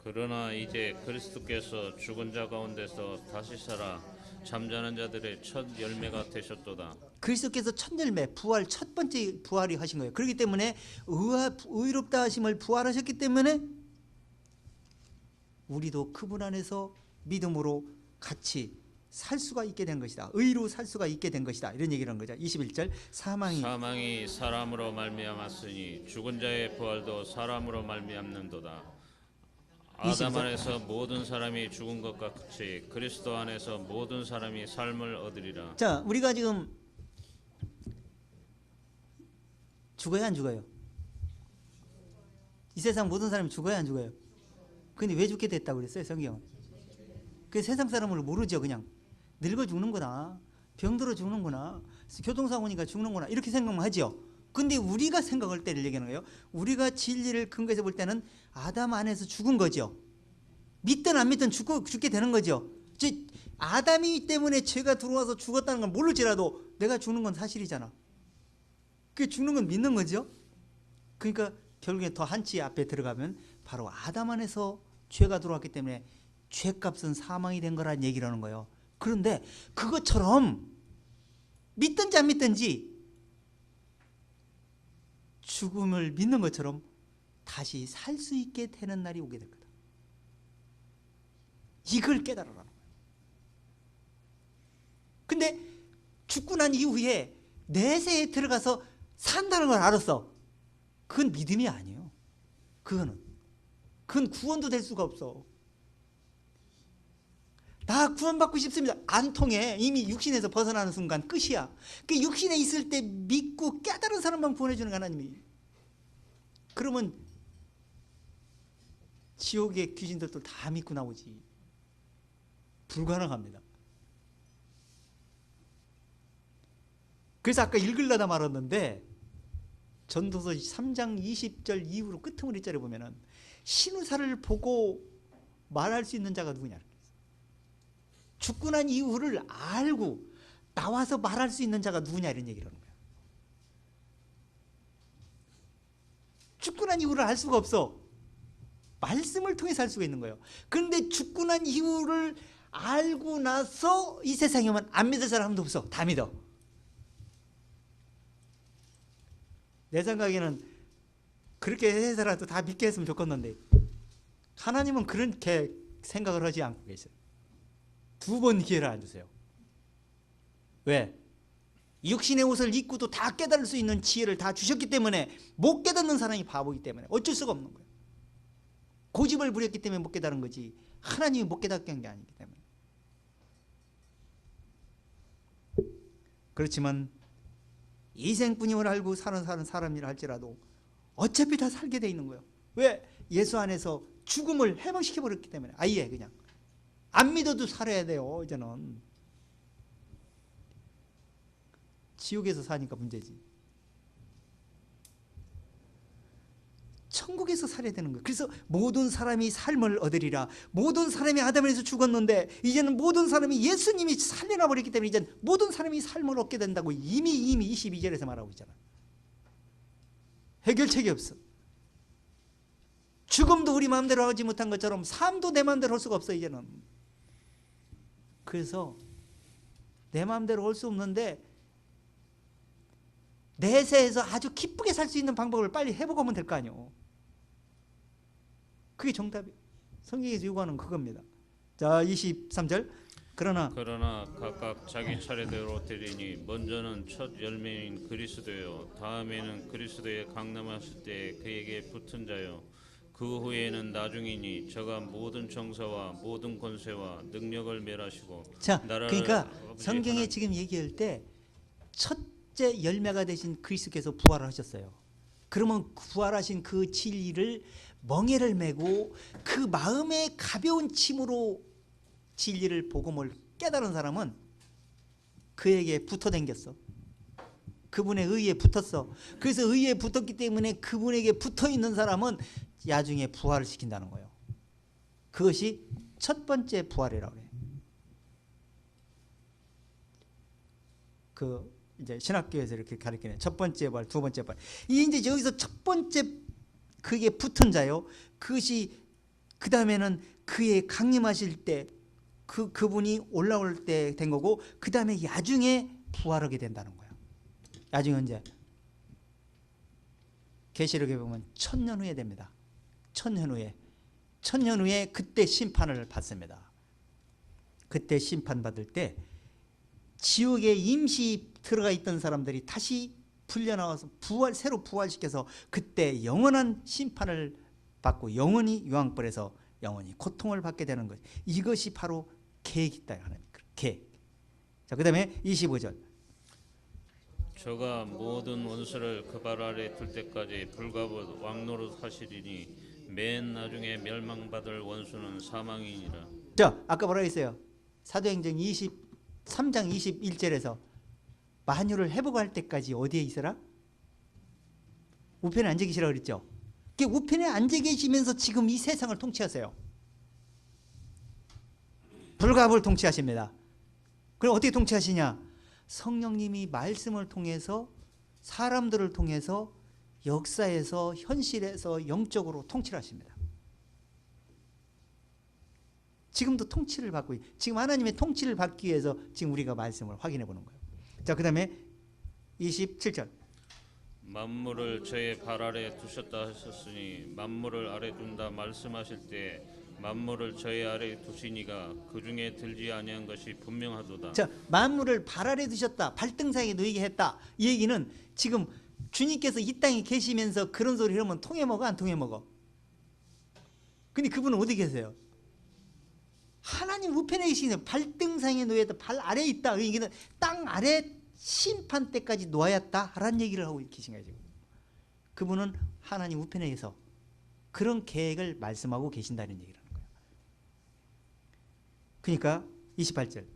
그러나 이제 그리스도께서 죽은 자 가운데서 다시 살아 잠자는 자들의 첫 열매가 되셨도다. 그리스도께서 첫 열매, 부활, 첫 번째 부활이 하신 거예요. 그렇기 때문에 의롭다 하심을 부활하셨기 때문에 우리도 그분 안에서 믿음으로 같이 살 수가 있게 된 것이다. 의로 살 수가 있게 된 것이다. 이런 얘기를 한 거죠. 21절. 사망이 사람으로 말미암았으니 죽은 자의 부활도 사람으로 말미암는도다. 아담 안에서 모든 사람이 죽은 것 같이 그리스도 안에서 모든 사람이 삶을 얻으리라. 자, 우리가 지금 죽어요, 안 죽어요? 이 세상 모든 사람이 죽어요, 안 죽어요? 근데 왜 죽게 됐다고 그랬어요, 성경은? 그 세상 사람을 모르죠. 그냥 늙어 죽는구나, 병들어 죽는구나, 교통사고니까 죽는구나 이렇게 생각만 하죠. 근데 우리가 생각할 때를 얘기하는 거예요. 우리가 진리를 근거해서 볼 때는 아담 안에서 죽은 거죠. 믿든 안 믿든 죽게 되는 거죠. 즉 아담이 때문에 죄가 들어와서 죽었다는 걸 모를지라도 내가 죽는 건 사실이잖아. 그 죽는 건 믿는 거죠. 그러니까 결국에 더 한치 앞에 들어가면 바로 아담 안에서 죄가 들어왔기 때문에 죄값은 사망이 된 거라는 얘기를 하는 거예요. 그런데 그것처럼 믿든지 안 믿든지 죽음을 믿는 것처럼 다시 살 수 있게 되는 날이 오게 될 거다. 이걸 깨달으라는 거예요. 근데 죽고 난 이후에 내세에 들어가서 산다는 걸 알았어. 그건 믿음이 아니에요. 그건 구원도 될 수가 없어. 나 구원받고 싶습니다. 안 통해. 이미 육신에서 벗어나는 순간 끝이야. 그 육신에 있을 때 믿고 깨달은 사람만 보내주는 하나님이. 그러면 지옥의 귀신들도 다 믿고 나오지. 불가능합니다. 그래서 아까 읽으려다 말았는데 전도서 3장 20절 이후로 끄트머리자를 보면은 신우사를 보고 말할 수 있는 자가 누구냐. 죽고 난 이후를 알고 나와서 말할 수 있는 자가 누구냐 이런 얘기를 하는 거예요. 죽고 난 이후를 알 수가 없어. 말씀을 통해서 알 수가 있는 거예요. 그런데 죽고 난 이후를 알고 나서 이 세상에 오면 안 믿을 사람도 없어. 다 믿어. 내 생각에는 그렇게 해서라도 다 믿게 했으면 좋겠는데 하나님은 그렇게 생각을 하지 않고 계세요. 두 번 기회를 안 주세요. 왜? 육신의 옷을 입고도 다 깨달을 수 있는 지혜를 다 주셨기 때문에 못 깨닫는 사람이 바보이기 때문에 어쩔 수가 없는 거예요. 고집을 부렸기 때문에 못 깨달은 거지 하나님이 못 깨닫게 한 게 아니기 때문에. 그렇지만 이생뿐임을 알고 사는 사람이라 할지라도 어차피 다 살게 돼 있는 거예요. 왜? 예수 안에서 죽음을 해방시켜버렸기 때문에. 아예 그냥 안 믿어도 살아야 돼요. 이제는 지옥에서 사니까 문제지. 천국에서 살아야 되는 거예요. 그래서 모든 사람이 삶을 얻으리라. 모든 사람이 아담에서 죽었는데 이제는 모든 사람이 예수님이 살려놔 버렸기 때문에 이제는 모든 사람이 삶을 얻게 된다고 이미 22절에서 말하고 있잖아. 해결책이 없어. 죽음도 우리 마음대로 하지 못한 것처럼 삶도 내 마음대로 할 수가 없어 이제는. 그래서 내 마음대로 할 수 없는데 내세에서 아주 기쁘게 살 수 있는 방법을 빨리 해보고 하면 될 거 아니에요. 그게 정답이에요. 성경에서 요구하는 그겁니다. 자, 23절. 그러나 각각 자기 차례대로 드리니 먼저는 첫 열매인 그리스도요 다음에는 그리스도의 강림하실 때 그에게 붙은 자요 그 후에는 나중이니 저가 모든 정사와 모든 권세와 능력을 멸하시고 자, 나라를 그러니까 성경에 지금 얘기할 때 첫째 열매가 되신 그리스도께서 부활을 하셨어요. 그러면 부활하신 그 진리를 멍에를 메고 그 마음의 가벼운 침으로 진리를 복음을 깨달은 사람은 그에게 붙어 댕겼어. 그분의 의에 붙었어. 그래서 의에 붙었기 때문에 그분에게 붙어 있는 사람은 나중에 부활을 시킨다는 거예요. 그것이 첫 번째 부활이라고 그래요. 그 이제 신학교에서 이렇게 가르치는 첫 번째 부활, 두 번째 부활. 이 이제 여기서 첫 번째 그게 붙은 자요. 그것이 그 다음에는 그의 강림하실 때 그분이 올라올 때 된 거고 그 다음에 야중에 부활하게 된다는 거예요. 야중에 언제? 계시록에 보면 1000년 후에 됩니다. 1000년 후에 그때 심판을 받습니다. 그때 심판받을 때 지옥에 임시 들어가 있던 사람들이 다시 풀려나와서 새로 부활시켜서 그때 영원한 심판을 받고 영원히 유황불에서 영원히 고통을 받게 되는 것. 이것이 바로 계획이다. 하나님 계획. 자, 그 다음에 25절. 저가 모든 원수를 그 발 아래 둘 때까지 불가봇 왕노릇 하시리니 맨 나중에 멸망받을 원수는 사망이니라. 자, 아까 뭐라고 했어요? 사도행전 23장 21절에서 만유를 회복할 때까지 어디에 있어라? 우편에 앉아 계시라고 그랬죠? 우편에 앉아 계시면서 지금 이 세상을 통치하세요. 불가불 통치하십니다. 그럼 어떻게 통치하시냐? 성령님이 말씀을 통해서 사람들을 통해서 역사에서 현실에서 영적으로 통치를 하십니다. 지금도 통치를 받고 지금 하나님의 통치를 받기 위해서 지금 우리가 말씀을 확인해 보는 거예요. 자, 그 다음에 27절. 만물을 저의 발 아래 두셨다 하셨으니 만물을 아래 둔다 말씀하실 때 만물을 저의 아래 두시니가 그 중에 들지 아니한 것이 분명하도다. 자, 만물을 발 아래 두셨다, 발등상에 놓이게 했다. 이 얘기는 지금 주님께서 이 땅에 계시면서 그런 소리 하면 통해 먹어, 안 통해 먹어? 근데 그분은 어디 계세요? 하나님 우편에 계시는 발등상에 놓여있다, 발 아래에 있다. 그 얘기는 땅 아래 심판 때까지 놓아야겠다 라는 얘기를 하고 계신 거예요. 지금 그분은 하나님 우편에서 그런 계획을 말씀하고 계신다는 얘기를 하는 거예요. 그러니까 28절.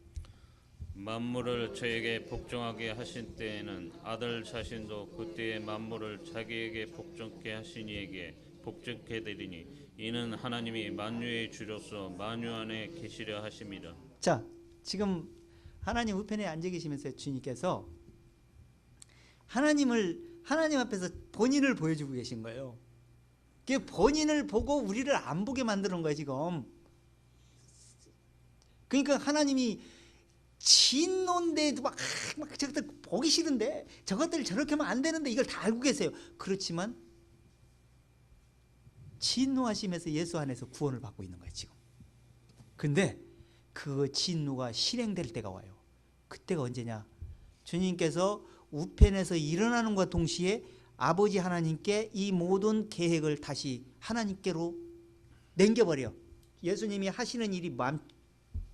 만물을 저에게 복종하게 하신 때에는 아들 자신도 그때의 만물을 자기에게 복종케 하신 이에게 복종케 되리니 이는 하나님이 만유의 주로서 만유 안에 계시려 하심이라. 자, 지금 하나님 우편에 앉아 계시면서 주님께서 하나님 앞에서 본인을 보여주고 계신 거예요. 그 본인을 보고 우리를 안 보게 만드는 거예요, 지금. 그러니까 하나님이 진노인데도 막 저것들 보기 싫은데 저것들 저렇게 하면 안 되는데 이걸 다 알고 계세요. 그렇지만 진노하시면서 예수 안에서 구원을 받고 있는 거예요, 지금. 근데 그 진노가 실행될 때가 와요. 그때가 언제냐? 주님께서 우편에서 일어나는 것과 동시에 아버지 하나님께 이 모든 계획을 다시 하나님께로 넘겨버려. 예수님이 하시는 일이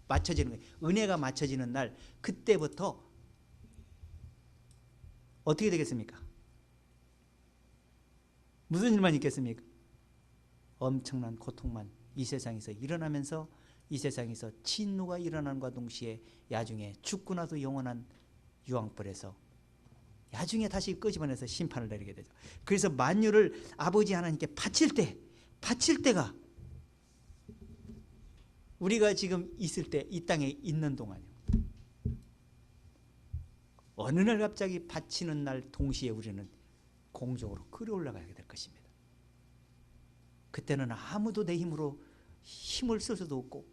맞춰지는 거예요. 은혜가 맞춰지는 날, 그때부터 어떻게 되겠습니까? 무슨 일만 있겠습니까? 엄청난 고통만 이 세상에서 일어나면서 이 세상에서 진노가 일어나는과 동시에 야중에 죽고 나도 영원한 유황불에서 야중에 다시 끄집어내서 심판을 내리게 되죠. 그래서 만유를 아버지 하나님께 바칠 때가 우리가 지금 있을 때, 이 땅에 있는 동안이요. 어느 날 갑자기 바치는 날 동시에 우리는 공중으로 끌어올라가게 될 것입니다. 그때는 아무도 내 힘으로 힘을 쓸 수도 없고,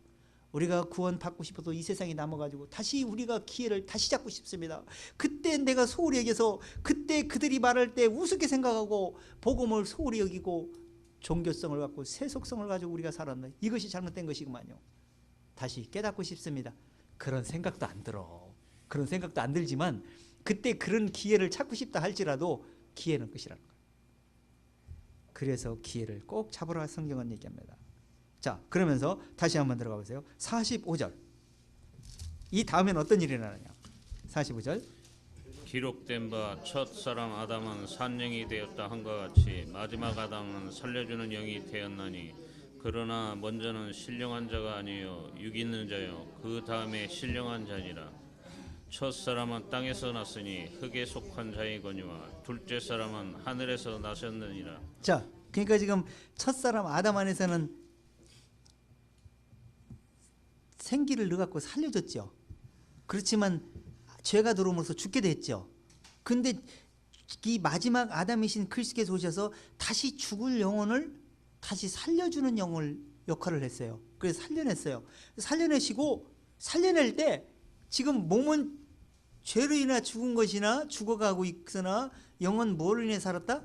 우리가 구원받고 싶어도 이 세상에 남아가지고 다시 우리가 기회를 다시 잡고 싶습니다. 그때 내가 소홀히 여겨서, 그때 그들이 말할 때 우습게 생각하고 복음을 소홀히 여기고 종교성을 갖고 세속성을 가지고 우리가 살았는데 이것이 잘못된 것이구만요. 다시 깨닫고 싶습니다. 그런 생각도 안 들어. 그런 생각도 안 들지만 그때 그런 기회를 찾고 싶다 할지라도 기회는 끝이라는 거예요. 그래서 기회를 꼭 잡으라 성경은 얘기합니다. 자, 그러면서 다시 한번 들어가 보세요. 45절. 이 다음엔 어떤 일이 일어나냐? 45절. 기록된 바 첫 사람 아담은 산영이 되었다 한과 같이 마지막 아담은 살려주는 영이 되었나니, 그러나 먼저는 신령한 자가 아니요 육 있는 자요 그 다음에 신령한 자니라. 첫 사람은 땅에서 났으니 흙에 속한 자이거니와 둘째 사람은 하늘에서 나셨느니라. 자, 그러니까 지금 첫사람 아담 안에서는 생기를 넣어갖고 살려줬죠. 그렇지만 죄가 들어오면서 죽게 됐죠. 근데 이 마지막 아담이신 그리스도께서 오셔서 다시 죽을 영혼을 다시 살려주는 역할을 했어요. 그래서 살려냈어요. 살려내시고, 살려낼 때 지금 몸은 죄로 인해 죽은 것이나 죽어가고 있으나 영은 뭐로 인해 살았다?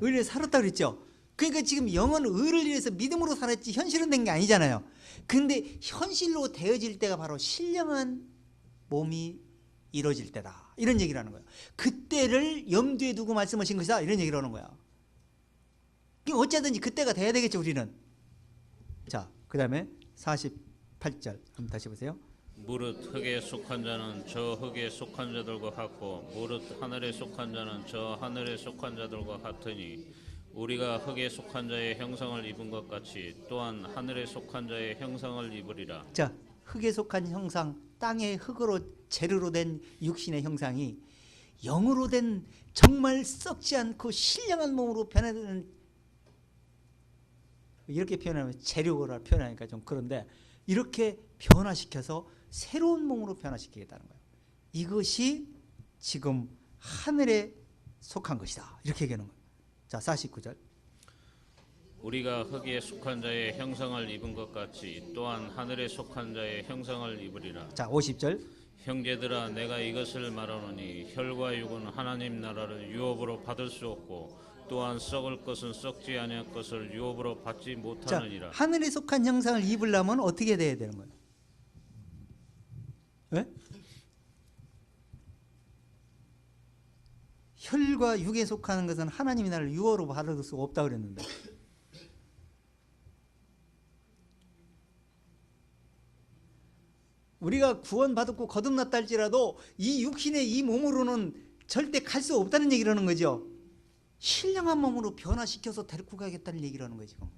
의로 인해 살았다 그랬죠. 그러니까 지금 영은 의를 위해서 믿음으로 살았지 현실은 된 게 아니잖아요. 근데 현실로 되어질 때가 바로 신령한 몸이 이루어질 때다, 이런 얘기를 하는 거예요. 그때를 염두에 두고 말씀하신 것이다, 이런 얘기를 하는 거야. 어쨌든지 그때가 돼야 되겠죠, 우리는. 자, 그 다음에 48절 한번 다시 보세요. 무릇 흙에 속한 자는 저 흙에 속한 자들과 같고 무릇 하늘에 속한 자는 저 하늘에 속한 자들과 같으니, 우리가 흙에 속한 자의 형상을 입은 것 같이 또한 하늘에 속한 자의 형상을 입으리라. 자, 흙에 속한 형상, 땅의 흙으로 재료로 된 육신의 형상이 영으로 된 정말 썩지 않고 신령한 몸으로 변화되는, 이렇게 표현하면 재료라 표현하니까 좀 그런데, 이렇게 변화시켜서 새로운 몸으로 변화시키겠다는 거예요. 이것이 지금 하늘에 속한 것이다, 이렇게 얘기하는 거예요. 자, 49절. 우리가 흙에 속한 자의 형상을 입은 것 같이 또한 하늘에 속한 자의 형상을 입으리라. 자, 50절. 형제들아, 내가 이것을 말하노니 혈과 육은 하나님 나라를 유업으로 받을 수 없고 또한 썩을 것은 썩지 아니할 것을 유업으로 받지 자, 못하느니라. 하늘에 속한 형상을 입으려면 어떻게 돼야 되는 거예요? 네? 혈과 육에 속하는 것은 하나님이 나를 유업으로 받을 수 없다 그랬는데, 우리가 구원받았고 거듭났다 할지라도 이 육신의 이 몸으로는 절대 갈 수 없다는 얘기를 하는 거죠. 신령한 몸으로 변화시켜서 데리고 가겠다는 얘기를 하는 거예요. 지금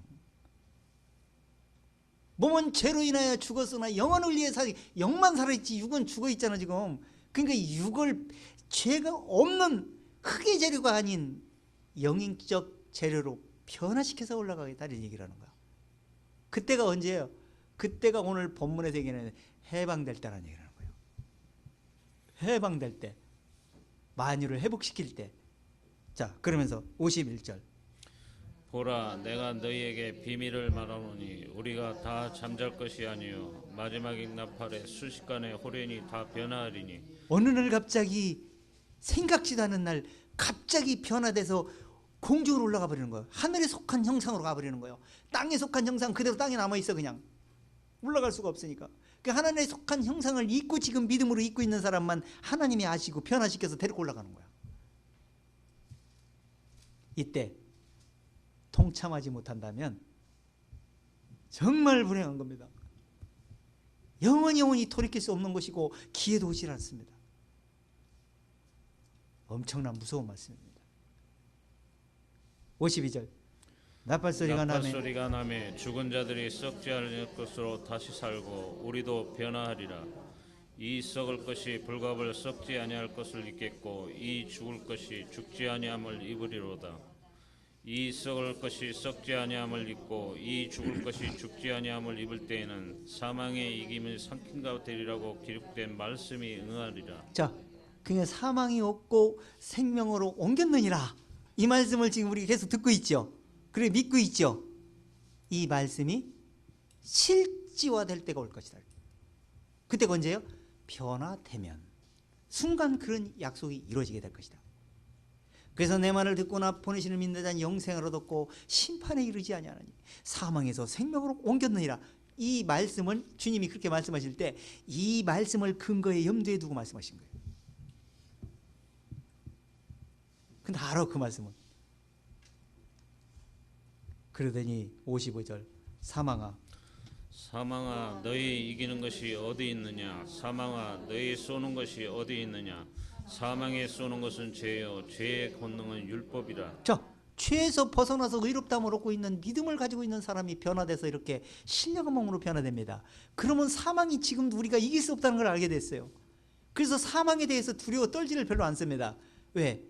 몸은 죄로 인하여 죽었으나 영혼을 위해 영만 살아있지 육은 죽어있잖아 지금. 그러니까 육을 죄가 없는 흙의 재료가 아닌 영인적 재료로 변화시켜서 올라가겠다는 얘기를 하는 거야. 그때가 언제예요? 그때가 오늘 본문에서 얘기하는 해방될 때라는 얘기를 하는 거예요. 해방될 때, 만유를 회복시킬 때. 자, 그러면서 51절. 보라, 내가 너희에게 비밀을 말하노니 우리가 다 잠잘 것이 아니요 마지막 나팔에 순식간에 호련히 다 변화하리니. 어느 날 갑자기 생각지도 않은 날 갑자기 변화돼서 공중으로 올라가 버리는 거예요. 하늘에 속한 형상으로 가버리는 거예요. 땅에 속한 형상 그대로 땅에 남아있어. 그냥 올라갈 수가 없으니까. 그 하나님의 속한 형상을 잊고 지금 믿음으로 잊고 있는 사람만 하나님이 아시고 변화시켜서 데리고 올라가는 거야. 이때 통참하지 못한다면 정말 불행한 겁니다. 영원히 돌이킬 수 없는 것이고 기회도 오지 않습니다. 엄청난 무서운 말씀입니다. 52절 나팔소리가 나매 죽은 자들이 썩지 않을 것으로 다시 살고 우리도 변화하리라. 이 썩을 것이 불갑을 썩지 아니할 것을 입겠고 이 죽을 것이 죽지 아니함을 입으리로다. 이 썩을 것이 썩지 아니함을 입고 이 죽을 것이 죽지 아니함을 입을 때에는 사망의 이김을 삼킨가 되리라고 기록된 말씀이 응하리라. 자, 그냥 사망이 없고 생명으로 옮겼느니라. 이 말씀을 지금 우리 계속 듣고 있죠. 그래 믿고 있죠. 이 말씀이 실지화될 때가 올 것이다. 그때가 언제요? 변화되면 순간 그런 약속이 이루어지게 될 것이다. 그래서 내 말을 듣고나 보내시는 믿는 자는 영생을 얻었고 심판에 이르지 아니하나니 사망에서 생명으로 옮겼느니라. 이 말씀을 주님이 그렇게 말씀하실 때 이 말씀을 근거에 염두에 두고 말씀하신 거예요. 근데 알아 그 말씀은. 그러더니 55절 사망아 너희 이기는 것이 어디 있느냐. 사망아 너희 쏘는 것이 어디 있느냐. 사망에 쏘는 것은 죄요 죄의 권능은 율법이라. 자, 죄에서 벗어나서 의롭다함을 얻고 있는 믿음을 가지고 있는 사람이 변화돼서 이렇게 신령한 몸으로 변화됩니다. 그러면 사망이 지금도 우리가 이길 수 없다는 걸 알게 됐어요. 그래서 사망에 대해서 두려워 떨지를 별로 안 씁니다. 왜?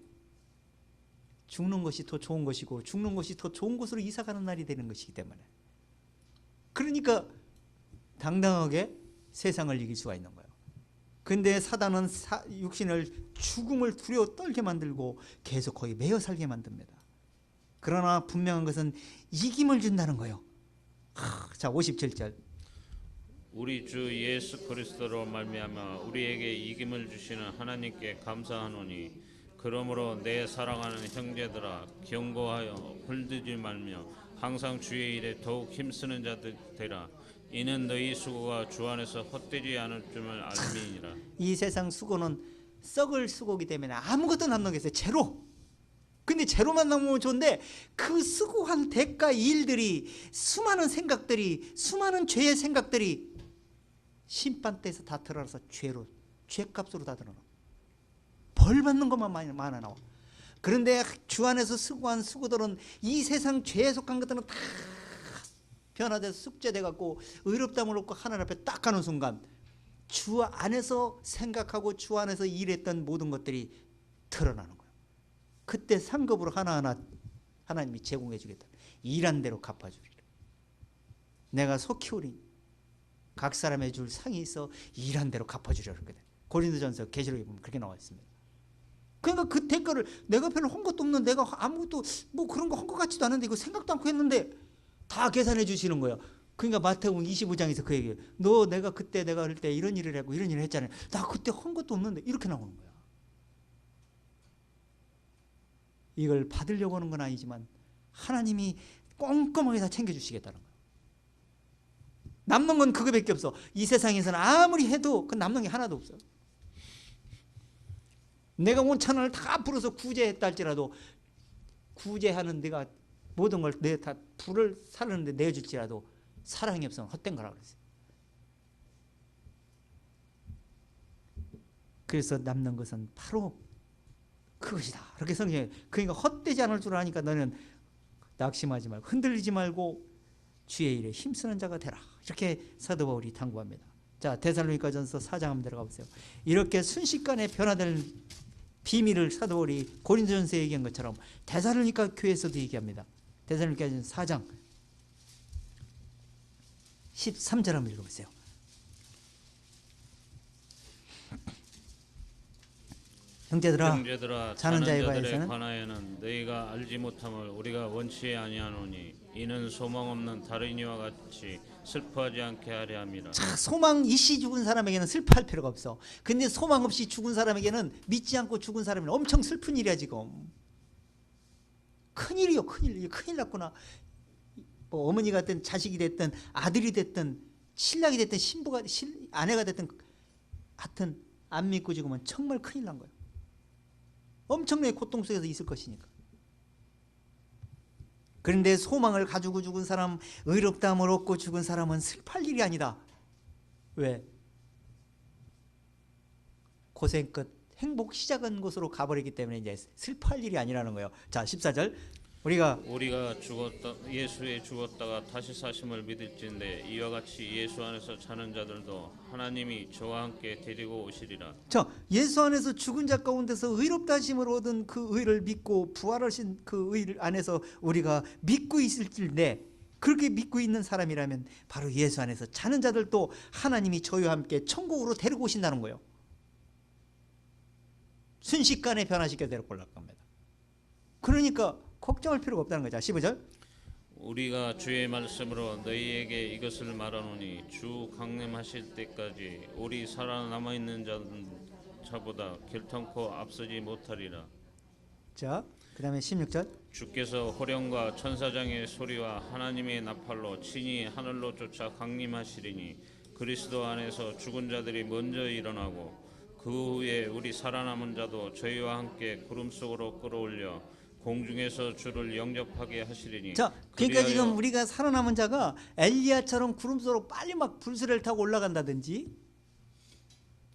죽는 것이 더 좋은 것이고 죽는 것이 더 좋은 곳으로 이사가는 날이 되는 것이기 때문에. 그러니까 당당하게 세상을 이길 수가 있는 거예요. 근데 사단은 육신을 죽음을 두려워 떨게 만들고 계속 거기 매여 살게 만듭니다. 그러나 분명한 것은 이김을 준다는 거예요. 자, 57절 우리 주 예수 그리스도로 말미암아 우리에게 이김을 주시는 하나님께 감사하노니 그러므로 내 사랑하는 형제들아 경고하여 물들지 말며 항상 주의 일에 더욱 힘쓰는 자들 되라. 이는 너희 수고가 주 안에서 헛되지 않을 줄을 알미니라. 이 세상 수고는 썩을 수고이기 때문에 아무것도 남는 게 없어요. 제로. 근데 제로만 남으면 좋은데 그 수고한 대가 일들이 수많은 생각들이 수많은 죄의 생각들이 심판대에서 다 드러나서 죄로 죄값으로 다 드러나. 벌 받는 것만 많아 나와. 그런데 주 안에서 수고한 수고들은 이 세상 죄에 속한 것들은 다 변화돼서 숙제돼 갖고 의롭다함을 얻고 하나님 앞에 딱 가는 순간 주 안에서 생각하고 주 안에서 일했던 모든 것들이 드러나는 거예요. 그때 상급으로 하나하나 하나님이 제공해 주겠다. 일한 대로 갚아주리라. 내가 소 키우리니 각 사람에 줄 상이 있어 일한 대로 갚아주리라 그랬거든. 고린도전서 계시록에 보면 그렇게 나와 있습니다. 그러니까 그 대가를 내가 별로 한 것도 없는 내가 아무것도 뭐 그런 거 한 것 같지도 않은데 이거 생각도 않고 했는데 다 계산해 주시는 거예요. 그러니까 마태복음 25장에서 그 얘기예요. 너 내가 그때 내가 할 때 이런 일을 하고 이런 일을 했잖아요. 나 그때 한 것도 없는데 이렇게 나오는 거야. 이걸 받으려고 하는 건 아니지만 하나님이 꼼꼼하게 다 챙겨주시겠다는 거예요. 남는 건 그거밖에 없어. 이 세상에서는 아무리 해도 그 남는 게 하나도 없어요. 내가 온 천원을 다 풀어서 구제했다 할지라도 구제하는 내가 모든 걸 내 다 불을 사는데 내줄지라도 사랑이 없으면 헛된 거라고 그랬어요. 그래서 남는 것은 바로 그것이다. 그렇게 성경에 그러니까 헛되지 않을 줄 아니까 너는 낙심하지 말고 흔들리지 말고 주의 일에 힘쓰는 자가 되라. 이렇게 사도 바울이 당부합니다. 자, 데살로니가전서 4장 한번 들어가 보세요. 이렇게 순식간에 변화될 비밀을 사도 바울이 고린도전서에 얘기한 것처럼 데살로니가 교회에서도 얘기합니다. 데살로니가전서 4장 13절 한번 읽어보세요. 형제들아 자는 자에 관하여는 너희가 알지 못함을 우리가 원치 아니하노니 이는 소망 없는 다른 이와 같이 슬퍼하지 않게 하려 함이라. 자, 소망 있이 죽은 사람에게는 슬퍼할 필요가 없어. 근데 소망 없이 죽은 사람에게는 믿지 않고 죽은 사람은 엄청 슬픈 일이야 지금. 큰일이요, 큰일. 큰일 났구나. 뭐 어머니가 됐든 자식이 됐든 아들이 됐든 신랑이 됐든 신부가 아내가 됐든 하여튼 안 믿고 죽으면 정말 큰일 난 거예요. 엄청나게 고통 속에서 있을 것이니까. 그런데 소망을 가지고 죽은 사람, 의롭다함을 얻고 죽은 사람은 슬퍼할 일이 아니다. 왜? 고생 끝 행복 시작한 곳으로 가버리기 때문에 이제 슬퍼할 일이 아니라는 거예요. 자, 14절. 우리가 예수에 죽었다가 다시 사심을 믿을진데 이와 같이 예수 안에서 사는 자들도 하나님이 저와 함께 데리고 오시리라. 자, 예수 안에서 죽은 자 가운데서 의롭다 하심을 얻은 그 의를 믿고 부활하신 그 의를 안에서 우리가 믿고 있을진데, 그렇게 믿고 있는 사람이라면 바로 예수 안에서 자는 자들도 하나님이 저희와 함께 천국으로 데리고 오신다는 거예요. 순식간에 변화시켜 데리고 올라갈 겁니다. 그러니까 걱정할 필요가 없다는 거죠. 15절. 우리가 주의 말씀으로 너희에게 이것을 말하노니 주 강림하실 때까지 우리 살아남아 있는 자보다 결탄코 앞서지 못하리라. 자, 그 다음에 16절. 주께서 호령과 천사장의 소리와 하나님의 나팔로 친히 하늘로 쫓아 강림하시리니 그리스도 안에서 죽은 자들이 먼저 일어나고 그 후에 우리 살아남은 자도 저희와 함께 구름 속으로 끌어올려 공중에서 주를 영접하게 하시리니. 자, 그러니까 지금 우리가 살아남은 자가 엘리야처럼 구름 속으로 빨리 막 불수레를 타고 올라간다든지,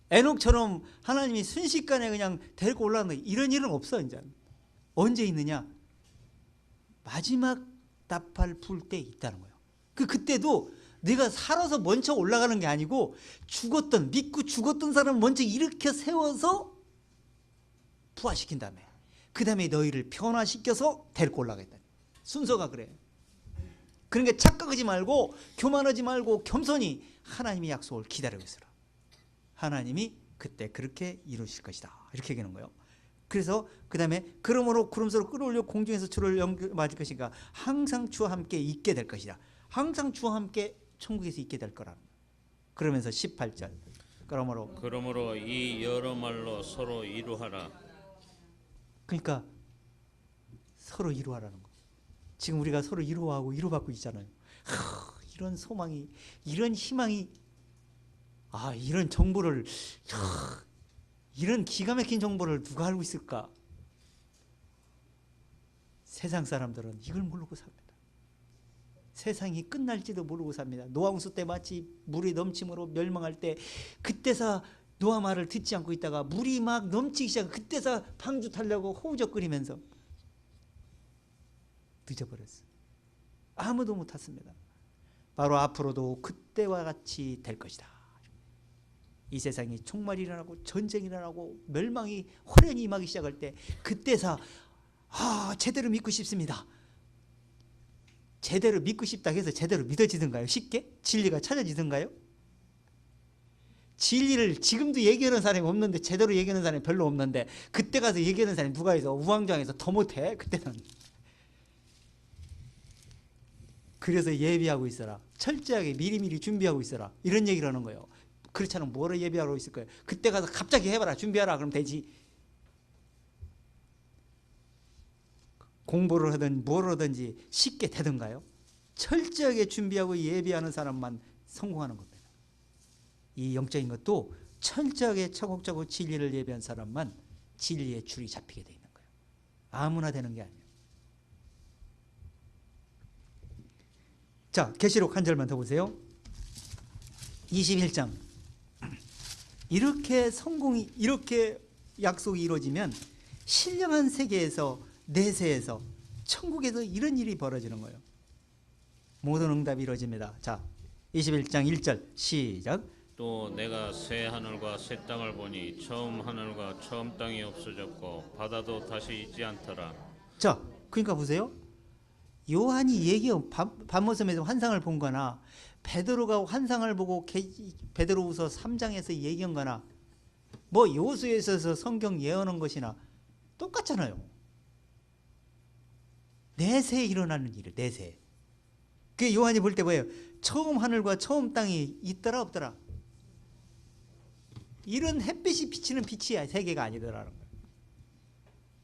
에녹처럼 하나님이 순식간에 그냥 데리고 올라간다, 이런 일은 없어. 이제 언제 있느냐? 마지막 나팔 불 때 있다는 거예요. 그때도 내가 살아서 먼저 올라가는 게 아니고 믿고 죽었던 사람 먼저 일으켜 세워서 부활시킨 다음에 그 다음에 너희를 변화시켜서 데리고 올라가겠다. 순서가 그래요. 그러니까 착각하지 말고 교만하지 말고 겸손히 하나님의 약속을 기다리고 있으라. 하나님이 그때 그렇게 이루실 것이다. 이렇게 얘기하는 거예요. 그래서 그 다음에 그러므로 구름 속으로 끌어올려 공중에서 주를 영접하실 것이니까 항상 주와 함께 있게 될 것이다. 항상 주와 함께 천국에서 있게 될 거라는 거예요. 그러면서 18절. 그러므로 이 여러 말로 서로 이루하라. 그러니까 서로 이루하라는 거. 지금 우리가 서로 이루하고 이루받고 있잖아요. 이런 소망이, 이런 희망이, 이런 정보를, 이런 기가 막힌 정보를 누가 알고 있을까? 세상 사람들은 이걸 모르고 삽니다. 세상이 끝날지도 모르고 삽니다. 노아홍수 때 마치 물이 넘침으로 멸망할 때, 그때서 노아 말을 듣지 않고 있다가 물이 막 넘치기 시작, 그때서 방주 타려고 호우적거리면서 늦어버렸어. 아무도 못 탔습니다. 바로 앞으로도 그때와 같이 될 것이다. 이 세상이 총말이 일어나고 전쟁이 일어나고 멸망이 호련히 임하기 시작할 때, 그때서 제대로 믿고 싶습니다. 제대로 믿고 싶다 해서 제대로 믿어지던가요? 쉽게? 진리가 찾아지던가요? 진리를 지금도 얘기하는 사람이 없는데, 제대로 얘기하는 사람이 별로 없는데, 그때 가서 얘기하는 사람이 누가 있어? 우왕좌왕해서 더 못해. 그때는. 그래서 예비하고 있어라. 철저하게 미리미리 준비하고 있어라. 이런 얘기를 하는 거예요. 그렇지 않으면 뭐로 예비하고 있을 거예요? 그때 가서 갑자기 해봐라. 준비하라. 그럼 되지. 공부를 하든 뭘 하든지 쉽게 되던가요? 철저하게 준비하고 예비하는 사람만 성공하는 겁니다. 이 영적인 것도 철저하게 차곡차곡 진리를 예비한 사람만 진리의 줄이 잡히게 돼 있는 거예요. 아무나 되는 게 아니에요. 자, 계시록 한 절만 더 보세요. 21장. 이렇게 약속이 이루어지면 신령한 세계에서, 내세에서, 천국에서 이런 일이 벌어지는 거예요. 모든 응답이 이루어집니다. 자, 21장 1절 시작. 또 내가 새 하늘과 새 땅을 보니 처음 하늘과 처음 땅이 없어졌고 바다도 다시 있지 않더라. 자, 그러니까 보세요. 요한이 얘기한 밤모섬에서 환상을 본 거나, 베드로가 환상을 보고 베드로후서 3장에서 얘기한 거나, 뭐 여호수아에서 성경 예언한 것이나 똑같잖아요. 내세에 일어나는 일을, 내세. 그 요한이 볼 때 뭐예요? 처음 하늘과 처음 땅이 있더라 없더라? 이런 햇빛이 비치는 빛이 세계가 아니더라는 거예요.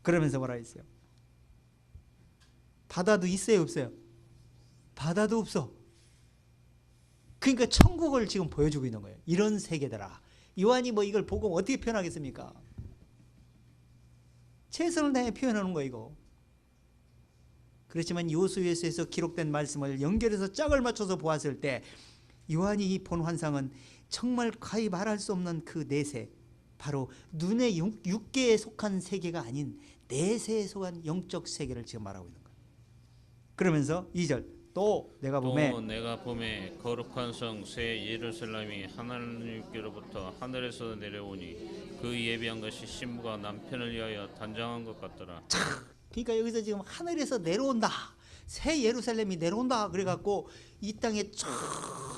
그러면서 뭐라 했어요? 바다도 있어요 없어요? 바다도 없어. 그러니까 천국을 지금 보여주고 있는 거예요. 이런 세계더라. 요한이 뭐 이걸 보고 어떻게 표현하겠습니까? 최선을 다해 표현하는 거예요, 이거. 그렇지만 요수에서 기록된 말씀을 연결해서 짝을 맞춰서 보았을 때 요한이 본 환상은 정말 거의 말할 수 없는 그 내세, 바로 눈의 육계에 속한 세계가 아닌 내세에 속한 영적 세계를 지금 말하고 있는 거예요. 그러면서 2절 또 내가 봄에 거룩한 성 새 예루살렘이 하나님께로부터 하늘에서 내려오니 그 예비한 것이 신부가 남편을 위하여 단장한 것 같더라. 그러니까 여기서 지금 하늘에서 내려온다, 새 예루살렘이 내려온다 그래갖고 이 땅에 쫙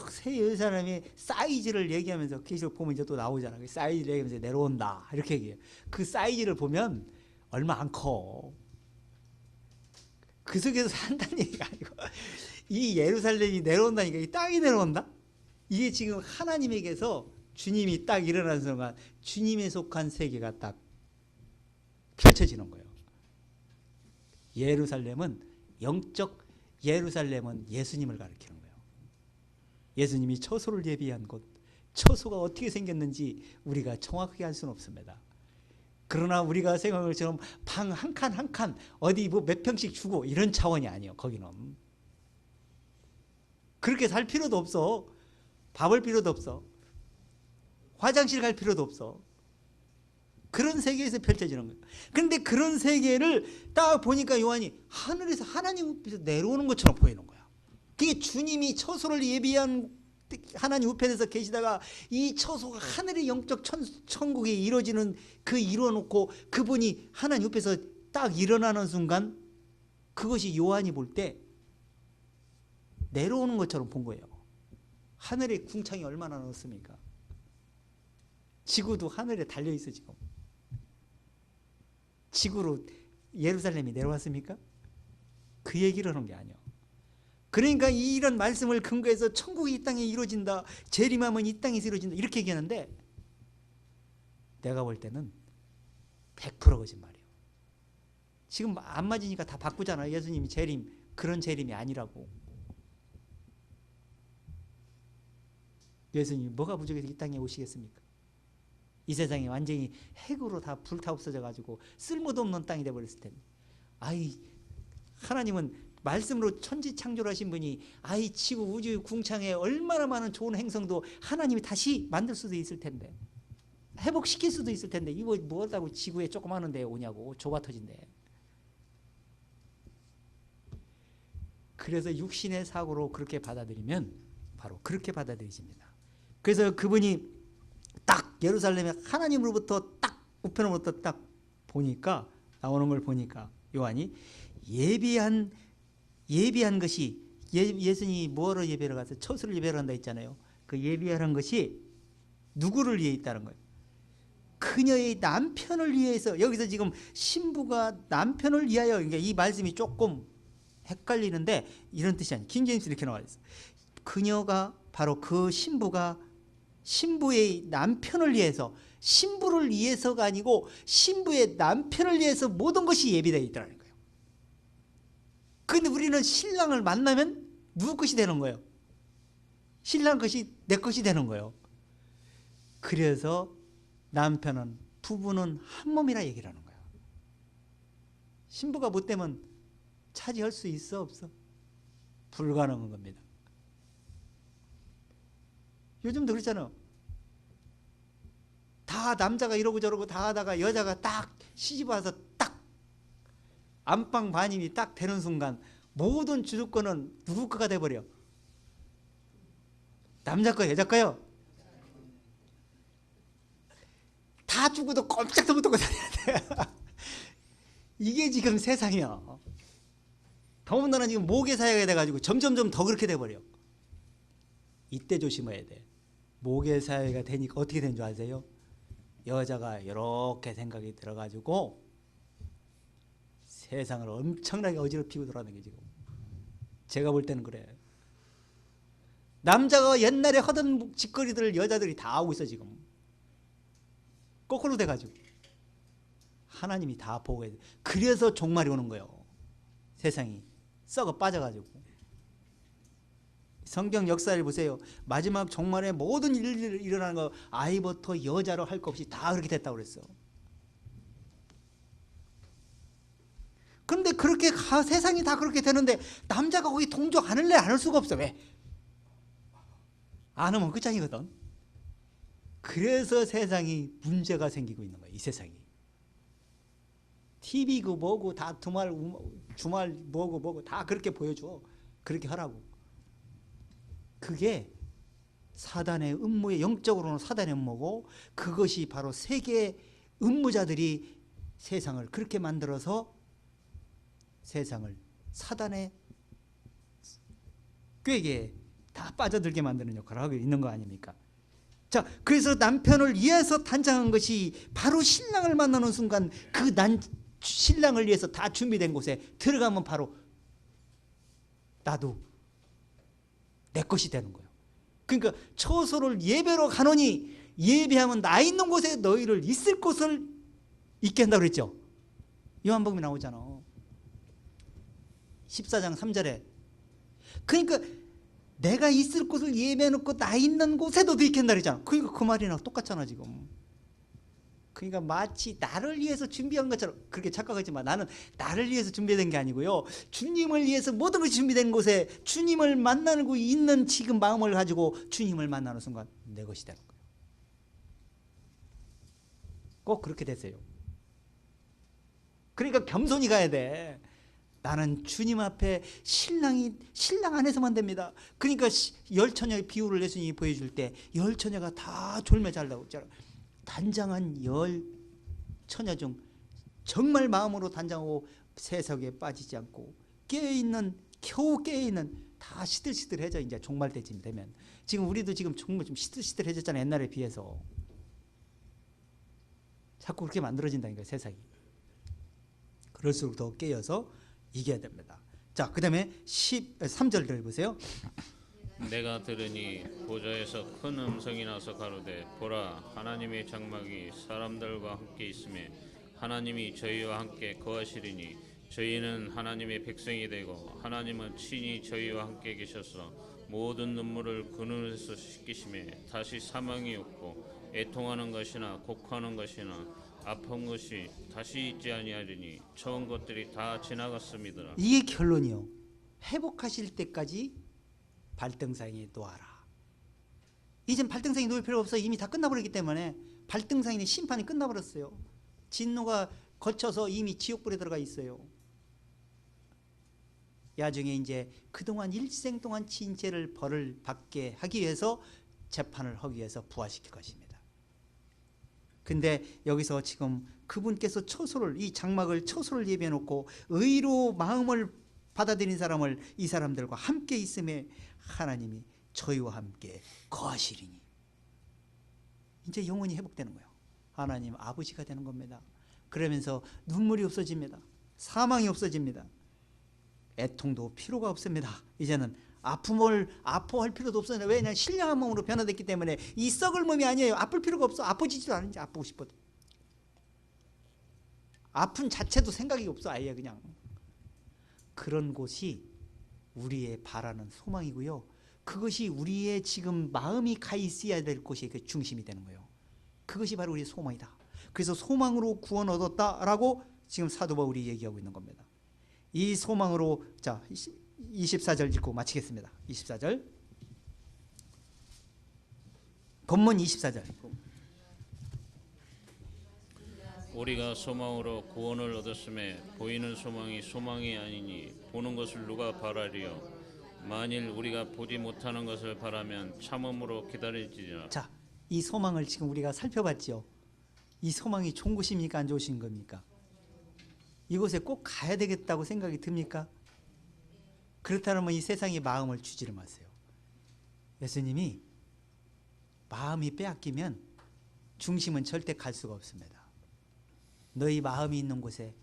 새 예루살렘의 사이즈를 얘기하면서 계속 보면 이제 또 나오잖아. 그 사이즈를 얘기하면서 내려온다 이렇게 얘기해요. 그 사이즈를 보면 얼마 안 커. 그 속에서 산다는 얘기가 아니고 이 예루살렘이 내려온다니까, 이 땅이 내려온다. 이게 지금 하나님에게서 주님이 딱 일어나는 순간 주님에 속한 세계가 딱 펼쳐지는 거예요. 예루살렘은 영적 예루살렘은 예수님을 가리키는 거예요. 예수님이 처소를 예비한 곳, 처소가 어떻게 생겼는지 우리가 정확하게 알 수는 없습니다. 그러나 우리가 생각한 것처럼 방 한 칸 한 칸 어디 뭐 몇 평씩 주고 이런 차원이 아니에요. 거기는 그렇게 살 필요도 없어. 밥을 필요도 없어. 화장실 갈 필요도 없어. 그런 세계에서 펼쳐지는 거예요. 그런데 그런 세계를 딱 보니까 요한이 하늘에서 하나님 내려오는 것처럼 보이는 거야. 그게 주님이 처소를 예비한 하나님 우편에서 계시다가 이 처소가 하늘의 영적 천국에 이루어지는 그 이루어놓고 그분이 하나님 우편에서 딱 일어나는 순간 그것이 요한이 볼 때 내려오는 것처럼 본 거예요. 하늘의 궁창이 얼마나 넓습니까? 지구도 하늘에 달려있어. 지금 지구로 예루살렘이 내려왔습니까? 그 얘기를 하는 게 아니에요. 그러니까 이런 말씀을 근거해서 천국이 이 땅에 이루어진다, 재림하면 이 땅에서 이루어진다 이렇게 얘기하는데 내가 볼 때는 100% 거짓말이에요. 지금 안 맞으니까 다 바꾸잖아요. 예수님이 재림, 그런 재림이 아니라고. 예수님이 뭐가 부족해서 이 땅에 오시겠습니까? 이 세상이 완전히 핵으로 다 불타 없어져 가지고 쓸모도 없는 땅이 돼버렸을 텐데, 아이 하나님은 말씀으로 천지 창조를 하신 분이 아이 지구 우주 궁창에 얼마나 많은 좋은 행성도 하나님이 다시 만들 수도 있을 텐데, 회복시킬 수도 있을 텐데 이거 뭐라고 지구에 조그마한 데 오냐고, 좁아 터진데. 그래서 육신의 사고로 그렇게 받아들이면 바로 그렇게 받아들이십니다. 그래서 그분이 딱 예루살렘에 하나님으로부터 딱 우편으로부터 딱 보니까 나오는 걸 보니까 요한이 예비한 것이 예수님이 뭐로 예배를 가서 처소를 예배를 한다 했잖아요. 그 예비하는 것이 누구를 위해 있다는 거예요? 그녀의 남편을 위해서. 여기서 지금 신부가 남편을 위하여, 그러니까 이 말씀이 조금 헷갈리는데 이런 뜻이 아니에요. 킹제임스 이렇게 나와 있어요. 그녀가 바로 그 신부가 신부의 남편을 위해서, 신부를 위해서가 아니고 신부의 남편을 위해서 모든 것이 예비되어 있다는 거예요. 그런데 우리는 신랑을 만나면 누구 것이 되는 거예요? 신랑 것이 내 것이 되는 거예요. 그래서 남편은, 부부는 한 몸이라 얘기를 하는 거예요. 신부가 못 되면 차지할 수 있어 없어? 불가능한 겁니다. 요즘도 그렇잖아요. 다 남자가 이러고 저러고 다 하다가 여자가 딱 시집 와서 딱 안방 반입이 딱 되는 순간 모든 주도권은 누구 거가 돼버려? 남자 거, 여자 거요? 다 죽어도 꼼짝도 못하고 살아야 돼. 이게 지금 세상이야. 더군다나 지금 모계사회가 돼가지고 점점점 더 그렇게 돼버려. 이때 조심해야 돼. 모계사회가 되니까 어떻게 된 줄 아세요? 여자가 이렇게 생각이 들어가지고 세상을 엄청나게 어지럽히고 돌아다니는 게 지금. 제가 볼 때는 그래. 남자가 옛날에 하던 짓거리들을 여자들이 다 하고 있어 지금. 거꾸로 돼가지고. 하나님이 다 보고 해야 돼. 그래서 종말이 오는 거예요. 세상이 썩어 빠져가지고. 성경 역사를 보세요. 마지막 종말에 모든 일들이 일어나는 거 아이부터 여자로 할 것 없이 다 그렇게 됐다고 그랬어. 그런데 그렇게 세상이 다 그렇게 되는데 남자가 거기 동조 안 할래? 안 할 수가 없어. 왜? 안 하면 끝장이거든. 그래서 세상이 문제가 생기고 있는 거예요. 이 세상이. TV고 뭐고 다 주말 뭐고 다 그렇게 보여줘. 그렇게 하라고. 그게 사단의 음모의, 영적으로는 사단의 음모고, 그것이 바로 세계 음모자들이 세상을 그렇게 만들어서 세상을 사단의 꾀에 다 빠져들게 만드는 역할을 하고 있는 거 아닙니까? 자, 그래서 남편을 위해서 단장한 것이 바로 신랑을 만나는 순간 그 신랑을 위해서 다 준비된 곳에 들어가면 바로 나도 내 것이 되는 거예요. 그러니까 처소를 예배로 가노니 예배하면 나 있는 곳에 너희를 있을 곳을 있게 한다고 그랬죠. 요한복음에 나오잖아. 14장 3절에. 그러니까 내가 있을 곳을 예배해놓고 나 있는 곳에도 있게 한다 그랬잖아. 그러니까 그 말이랑 똑같잖아 지금. 그러니까 마치 나를 위해서 준비한 것처럼 그렇게 착각하지 마. 나는 나를 위해서 준비된 게 아니고요. 주님을 위해서 모든 것이 준비된 곳에 주님을 만나고 있는 지금 마음을 가지고 주님을 만나는 순간 내 것이 되는 거예요. 꼭 그렇게 되세요. 그러니까 겸손히 가야 돼. 나는 주님 앞에 신랑 안에서만 됩니다. 그러니까 열 처녀의 비유를 예수님이 보여줄 때 열 처녀가 다 졸며 잘라고 했잖아. 단장한 열 처녀 중 정말 마음으로 단장하고 세석에 빠지지 않고 겨우 깨어있는 다 시들시들해져. 이제 종말 때쯤 되면 지금 우리도 지금 정말 좀 시들시들해졌잖아. 옛날에 비해서 자꾸 그렇게 만들어진다니까 세상이. 그럴수록 더 깨어서 이겨야 됩니다. 자, 그 다음에 13절을 보세요. 내가 들으니 보좌에서 큰 음성이 나서 가로되 보라 하나님의 장막이 사람들과 함께 있음에 하나님이 저희와 함께 거하시리니 저희는 하나님의 백성이 되고 하나님은 친히 저희와 함께 계셔서 모든 눈물을 그 눈에서 씻기심에 다시 사망이 없고 애통하는 것이나 곡하는 것이나 아픈 것이 다시 있지 아니하리니 처음 것들이 다 지나갔습니다. 이게 결론이요. 회복하실 때까지 발등상에 놓아라. 이젠 발등상에 놓을 필요 없어. 이미 다 끝나버렸기 때문에. 발등상에는 심판이 끝나버렸어요. 진노가 거쳐서 이미 지옥불에 들어가 있어요. 야중에 이제 그동안 일생 동안 지은 죄를 벌을 받게 하기 위해서 재판을 하기 위해서 부활시킬 것입니다. 근데 여기서 지금 그분께서 이 장막을 처소를 예비해 놓고 의로 마음을 받아들인 사람을 이 사람들과 함께 있음에 하나님이 저희와 함께 거하시리니 이제 영원히 회복되는 거예요. 하나님 아버지가 되는 겁니다. 그러면서 눈물이 없어집니다. 사망이 없어집니다. 애통도 필요가 없습니다. 이제는 아파할 필요도 없어요. 왜냐하면 신령한 몸으로 변화됐기 때문에 이 썩을 몸이 아니에요. 아플 필요가 없어. 아프지도 않은지 아프고 싶어도. 아픈 자체도 생각이 없어. 아예 그냥. 그런 곳이 우리의 바라는 소망이고요. 그것이 우리의 지금 마음이 가 있어야 될 곳이 그 중심이 되는 거예요. 그것이 바로 우리의 소망이다. 그래서 소망으로 구원 얻었다라고 지금 사도 바울이 얘기하고 있는 겁니다. 이 소망으로 자 24절 읽고 마치겠습니다. 24절. 본문 24절. 우리가 소망으로 구원을 얻었음에 보이는 소망이 아니니 보는 것을 누가 바라리요. 만일 우리가 보지 못하는 것을 바라면 참음으로 기다릴지니라. 자, 이 소망을 지금 우리가 살펴봤죠. 이 소망이 좋은 것입니까? 안 좋으신 겁니까? 이곳에 꼭 가야 되겠다고 생각이 듭니까? 그렇다면 이 세상에 마음을 주지를 마세요. 예수님이 마음이 빼앗기면 중심은 절대 갈 수가 없습니다. 너희 마음이 있는 곳에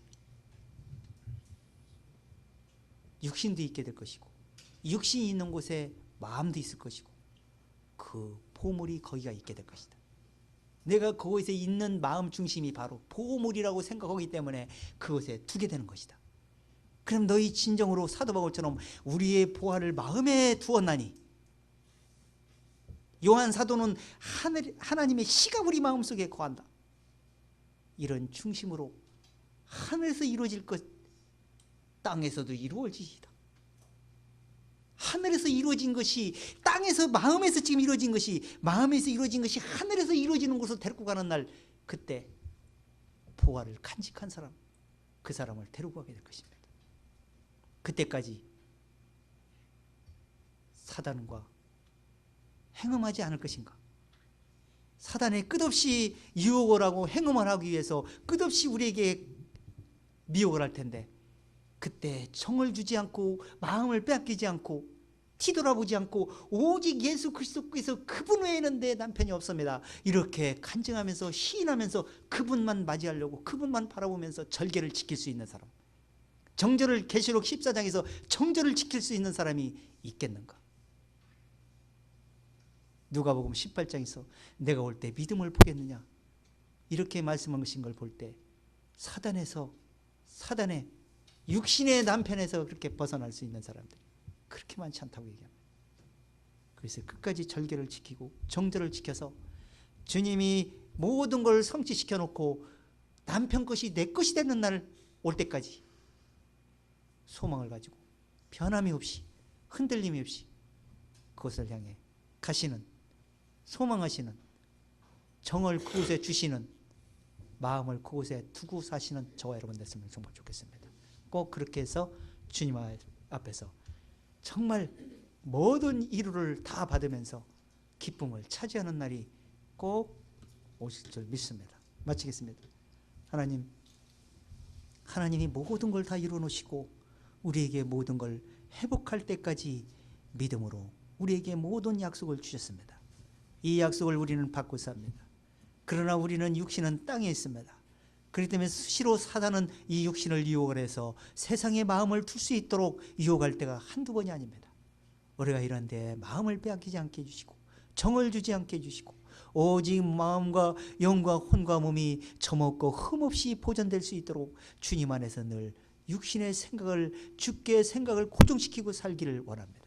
육신도 있게 될 것이고 육신이 있는 곳에 마음도 있을 것이고 그 보물이 거기가 있게 될 것이다. 내가 그곳에 있는 마음 중심이 바로 보물이라고 생각하기 때문에 그곳에 두게 되는 것이다. 그럼 너희 진정으로 사도 바울처럼 우리의 보화를 마음에 두었나니 요한 사도는 하나님의 씨가 우리 마음속에 거한다. 이런 중심으로 하늘에서 이루어질 것 땅에서도 이루어지이다. 하늘에서 이루어진 것이 땅에서 마음에서 지금 이루어진 것이 마음에서 이루어진 것이 하늘에서 이루어지는 곳으로 데리고 가는 날, 그때 보화를 간직한 사람, 그 사람을 데리고 가게 될 것입니다. 그때까지 사단과 행음하지 않을 것인가? 사단의 끝없이 유혹을 하고 행음을 하기 위해서 끝없이 우리에게 미혹을 할 텐데, 그때 정을 주지 않고 마음을 빼앗기지 않고 뒤돌아보지 않고 오직 예수 그리스도께서 그분 외에는 내 남편이 없습니다, 이렇게 간증하면서 시인하면서 그분만 맞이하려고 그분만 바라보면서 절개를 지킬 수 있는 사람, 정절을 계시록 14장에서 정절을 지킬 수 있는 사람이 있겠는가? 누가복음 18장에서 내가 올 때 믿음을 보겠느냐 이렇게 말씀한 것인 걸 볼 때 사단의 육신의 남편에서 그렇게 벗어날 수 있는 사람들이 그렇게 많지 않다고 얘기합니다. 그래서 끝까지 절개를 지키고 정절을 지켜서 주님이 모든 걸 성취시켜 놓고 남편 것이 내 것이 되는 날 올 때까지 소망을 가지고 변함이 없이 흔들림이 없이 그것을 향해 가시는, 소망하시는, 정을 그곳에 주시는, 마음을 그곳에 두고 사시는 저와 여러분 됐으면 정말 좋겠습니다. 꼭 그렇게 해서 주님 앞에서 정말 모든 이루를 다 받으면서 기쁨을 차지하는 날이 꼭 오실 줄 믿습니다. 마치겠습니다. 하나님이 모든 걸 다 이루어 놓으시고 우리에게 모든 걸 회복할 때까지 믿음으로 우리에게 모든 약속을 주셨습니다. 이 약속을 우리는 받고 삽니다. 그러나 우리는 육신은 땅에 있습니다. 그렇기 때문에 수시로 사단은 이 육신을 유혹을 해서 세상에 마음을 둘 수 있도록 유혹할 때가 한두 번이 아닙니다. 우리가 이런 데 마음을 빼앗기지 않게 해주시고 정을 주지 않게 해주시고 오직 마음과 영과 혼과 몸이 점없고 흠없이 보존될 수 있도록 주님 안에서 늘 육신의 생각을, 주께 생각을 고정시키고 살기를 원합니다.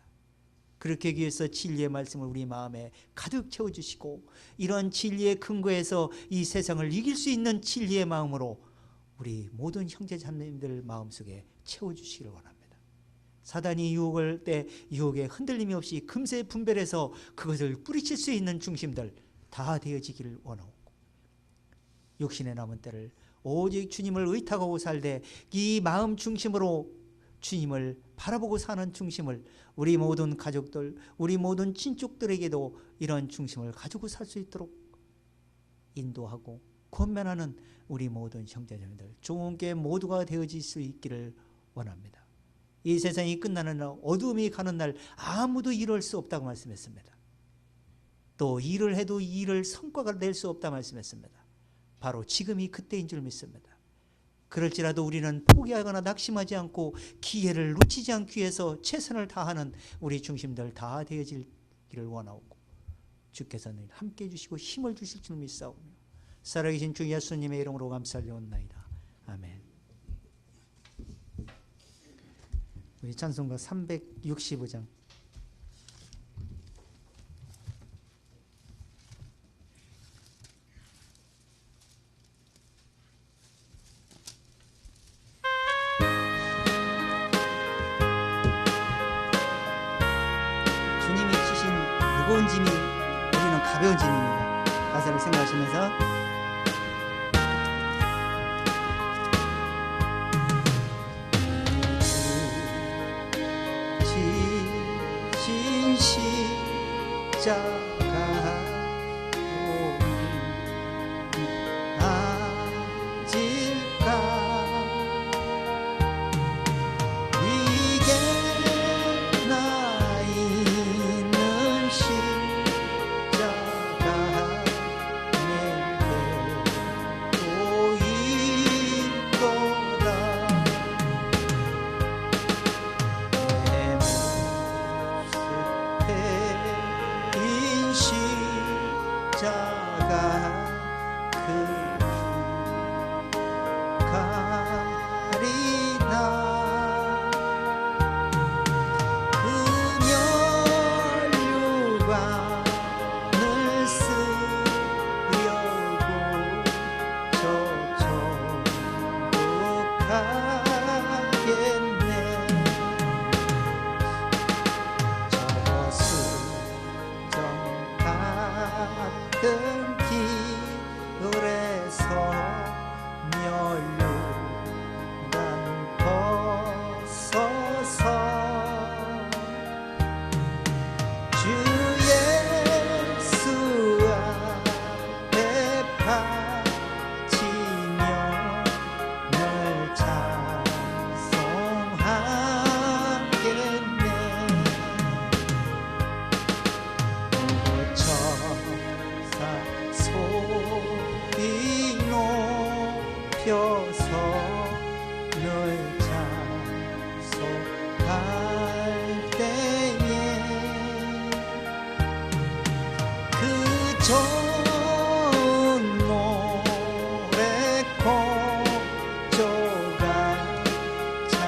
그렇게 하기 위해서 진리의 말씀을 우리 마음에 가득 채워주시고 이런 진리의 근거에서 이 세상을 이길 수 있는 진리의 마음으로 우리 모든 형제 자매님들 마음속에 채워주시기를 원합니다. 사단이 유혹할 때 유혹에 흔들림이 없이 금세 분별해서 그것을 뿌리칠 수 있는 중심들 다 되어지기를 원하고, 육신의 남은 때를 오직 주님을 의탁하고 살되 이 마음 중심으로 주님을 바라보고 사는 중심을 우리 모든 가족들, 우리 모든 친족들에게도 이런 중심을 가지고 살 수 있도록 인도하고 권면하는 우리 모든 형제자매들 좋은 게 모두가 되어질 수 있기를 원합니다. 이 세상이 끝나는 날, 어둠이 가는 날 아무도 이룰 수 없다고 말씀했습니다. 또 일을 해도 이 일을 성과가 낼 수 없다 말씀했습니다. 바로 지금이 그때인 줄 믿습니다. 그럴지라도 우리는 포기하거나 낙심하지 않고 기회를 놓치지 않기 위해서 최선을 다하는 우리 중심들 다 되어지기를 원하고, 주께서는 함께해 주시고 힘을 주실 줄 믿사오며 살아계신 주 예수님의 이름으로 감사드리옵나이다. 아멘. 우리 찬송가 365장 무거운 짐이 우리는 가벼운 짐입니다. 가사를 생각하시면서 지신 십자가 아질까 이 펴서 널 찬송할 때에 그 좋은 노래 고조가 참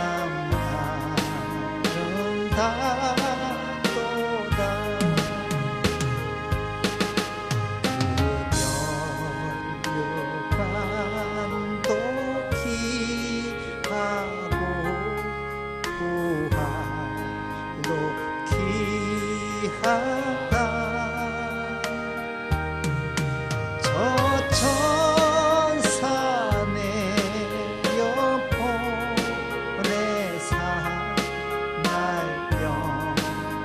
아름답도다. 그 면류관도 귀하고 부활도 귀하다. 저 천사 내려 보내사 날 영접하소서.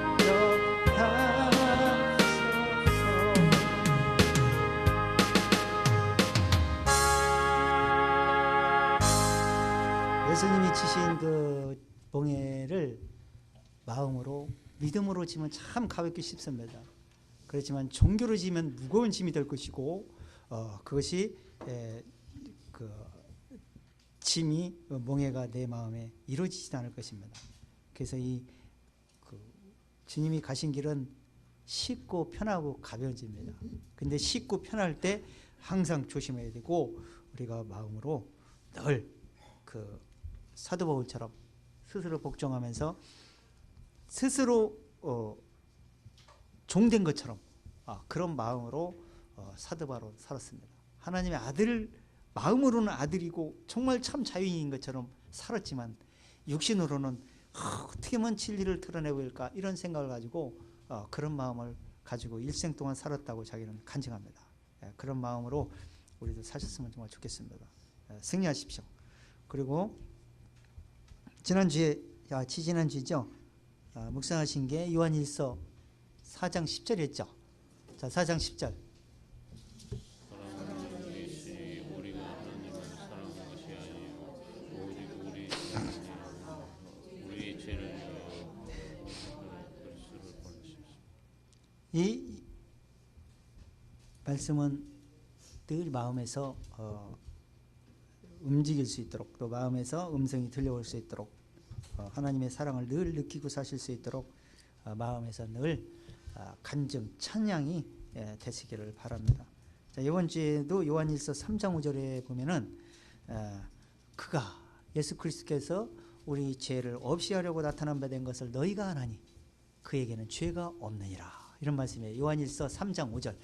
예수님이 치신 그 봉해를 마음으로 믿음으로 지면 참 가볍게 쉽습니다. 그렇지만 종교로 지면 무거운 짐이 될 것이고 그것이 그 짐이 몽해가 내 마음에 이루어지지 않을 것입니다. 그래서 이 주님이 가신 길은 쉽고 편하고 가벼운 길입니다. 근데 쉽고 편할 때 항상 조심해야 되고 우리가 마음으로 늘 그 사도 바울처럼 스스로 복종하면서 스스로 종된 것처럼 그런 마음으로 사도 바울 살았습니다. 하나님의 아들, 마음으로는 아들이고 정말 참 자유인인 것처럼 살았지만 육신으로는 어떻게 하면 진리를 드러내고 일까 이런 생각을 가지고 그런 마음을 가지고 일생 동안 살았다고 자기는 간증합니다. 그런 마음으로 우리도 사셨으면 정말 좋겠습니다. 승리하십시오. 그리고 지난주에 지난주죠. 묵상하신 게 요한일서 4장 10절이었죠. 자, 4장 10절. 사랑하는 것이 우리가 하나님을 사랑한 것이 아니요 오직 우리의 죄를 그리스도를 보내셨습니다. 이 말씀은 늘 마음에서 움직일 수 있도록 또 마음에서 음성이 들려올 수 있도록 하나님의 사랑을 늘 느끼고 사실 수 있도록 마음에서 늘 간증, 찬양이 되시기를 바랍니다. 자, 이번 주에도 요한일서 3장 5절에 보면은 그가 예수 그리스도께서 우리 죄를 없이 하려고 나타난 바 된 것을 너희가 아나니 그에게는 죄가 없느니라. 이런 말씀이에요. 요한일서 3장 5절.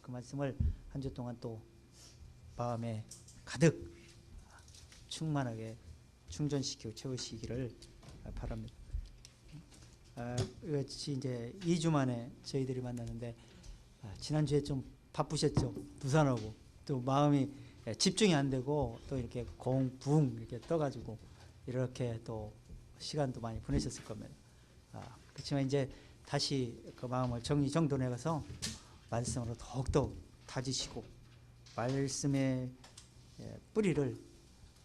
그 말씀을 한 주 동안 또 마음에 가득 충만하게 충전시키고 채우시기를 바랍니다. 같이 이제 2주 만에 저희들이 만났는데 지난주에 좀 바쁘셨죠. 부산하고 또 마음이 집중이 안 되고 또 이렇게 붕 이렇게 떠가지고 이렇게 또 시간도 많이 보내셨을 겁니다. 그렇지만 이제 다시 그 마음을 정리정돈해가서 말씀으로 더욱더 다지시고 말씀의 뿌리를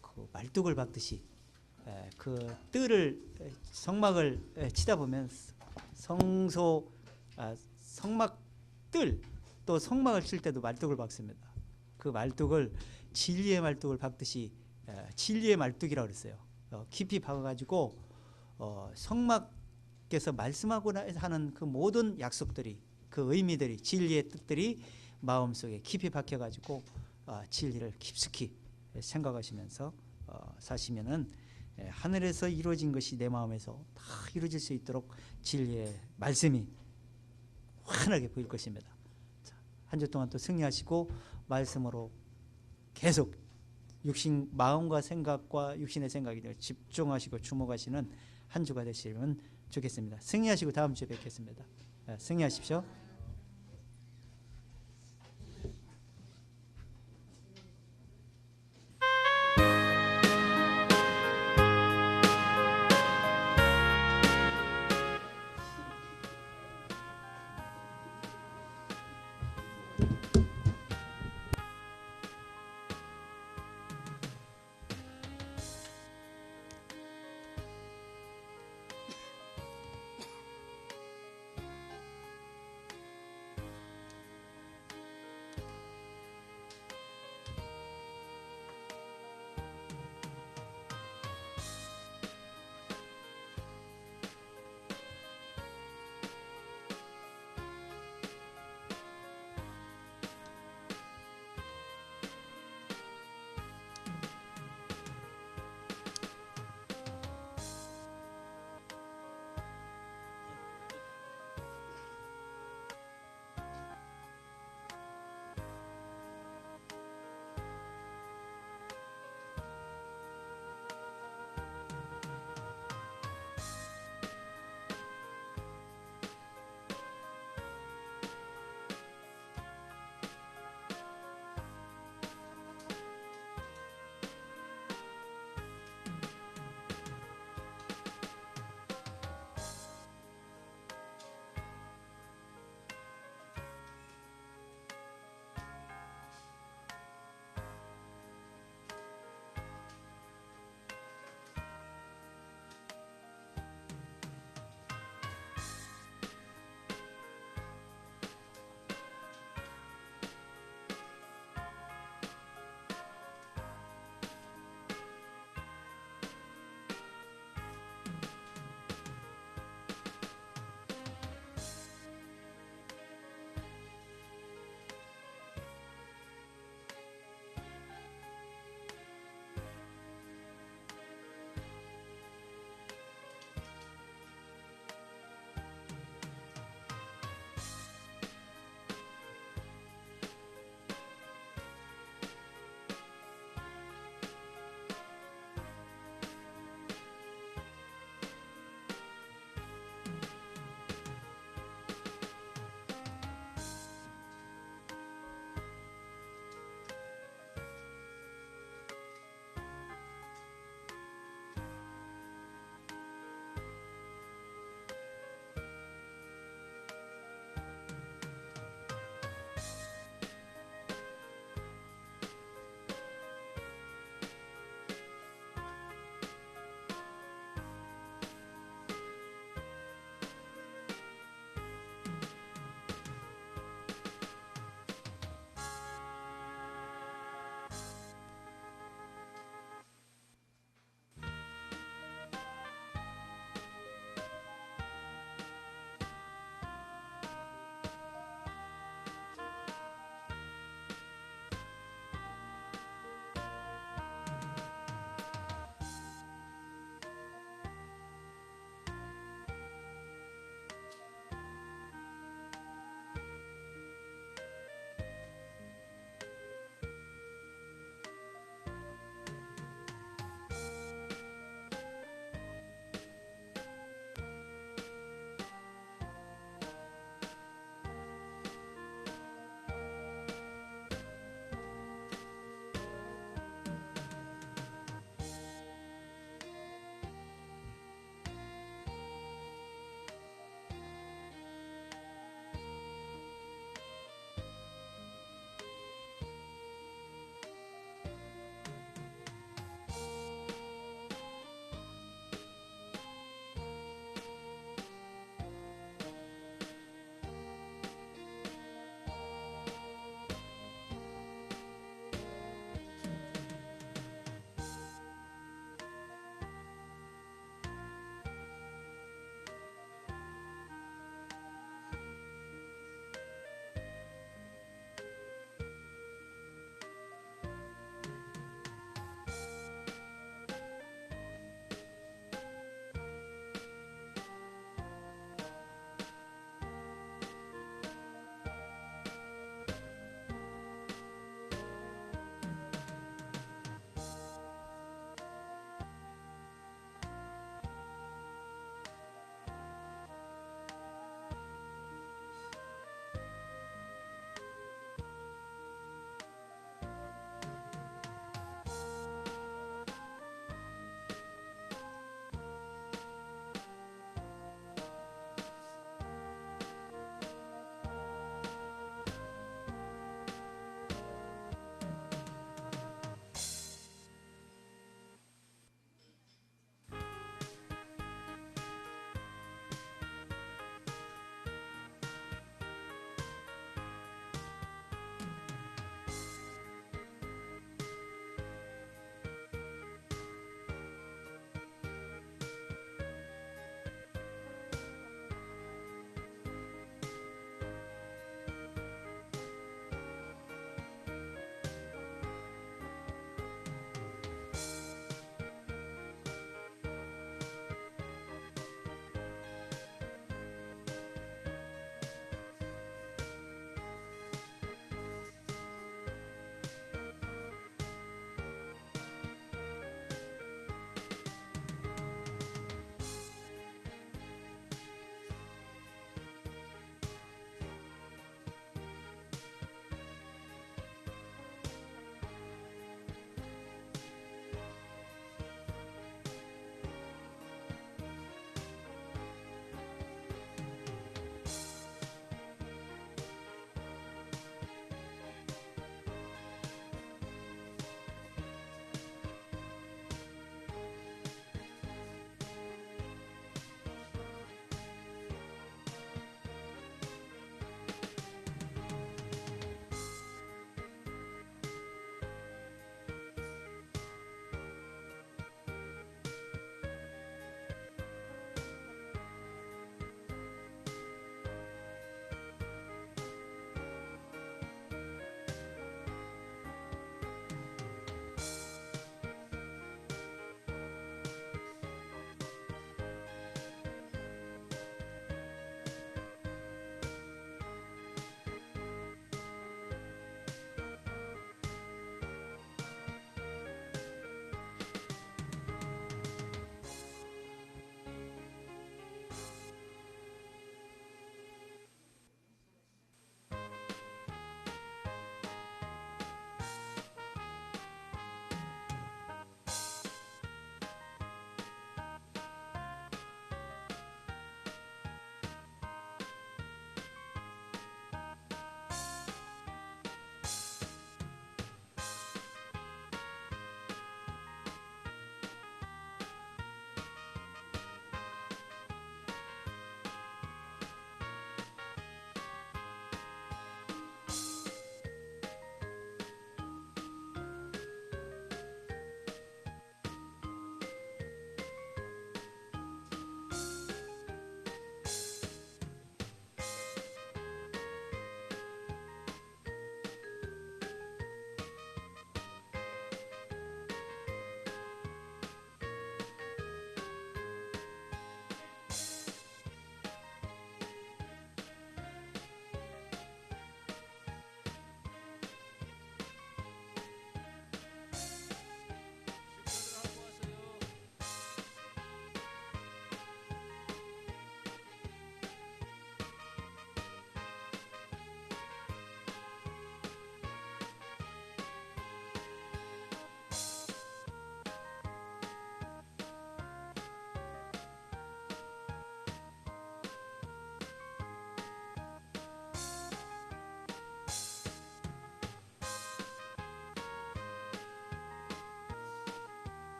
그 말뚝을 박듯이 그 뜰을 성막을 치다 보면 성막 뜰 또 성막을 칠 때도 말뚝을 박습니다. 그 말뚝을 진리의 말뚝을 박듯이 진리의 말뚝이라고 그랬어요. 깊이 박아가지고 성막께서 말씀하고 하는 그 모든 약속들이 그 의미들이 진리의 뜻들이 마음속에 깊이 박혀가지고 진리를 깊숙이 생각하시면서 사시면은 하늘에서 이루어진 것이 내 마음에서 다 이루어질 수 있도록 진리의 말씀이 환하게 보일 것입니다. 한 주 동안 또 승리하시고 말씀으로 계속 육신 마음과 생각과 육신의 생각에 집중하시고 주목하시는 한 주가 되시면 좋겠습니다. 승리하시고 다음 주에 뵙겠습니다. 승리하십시오.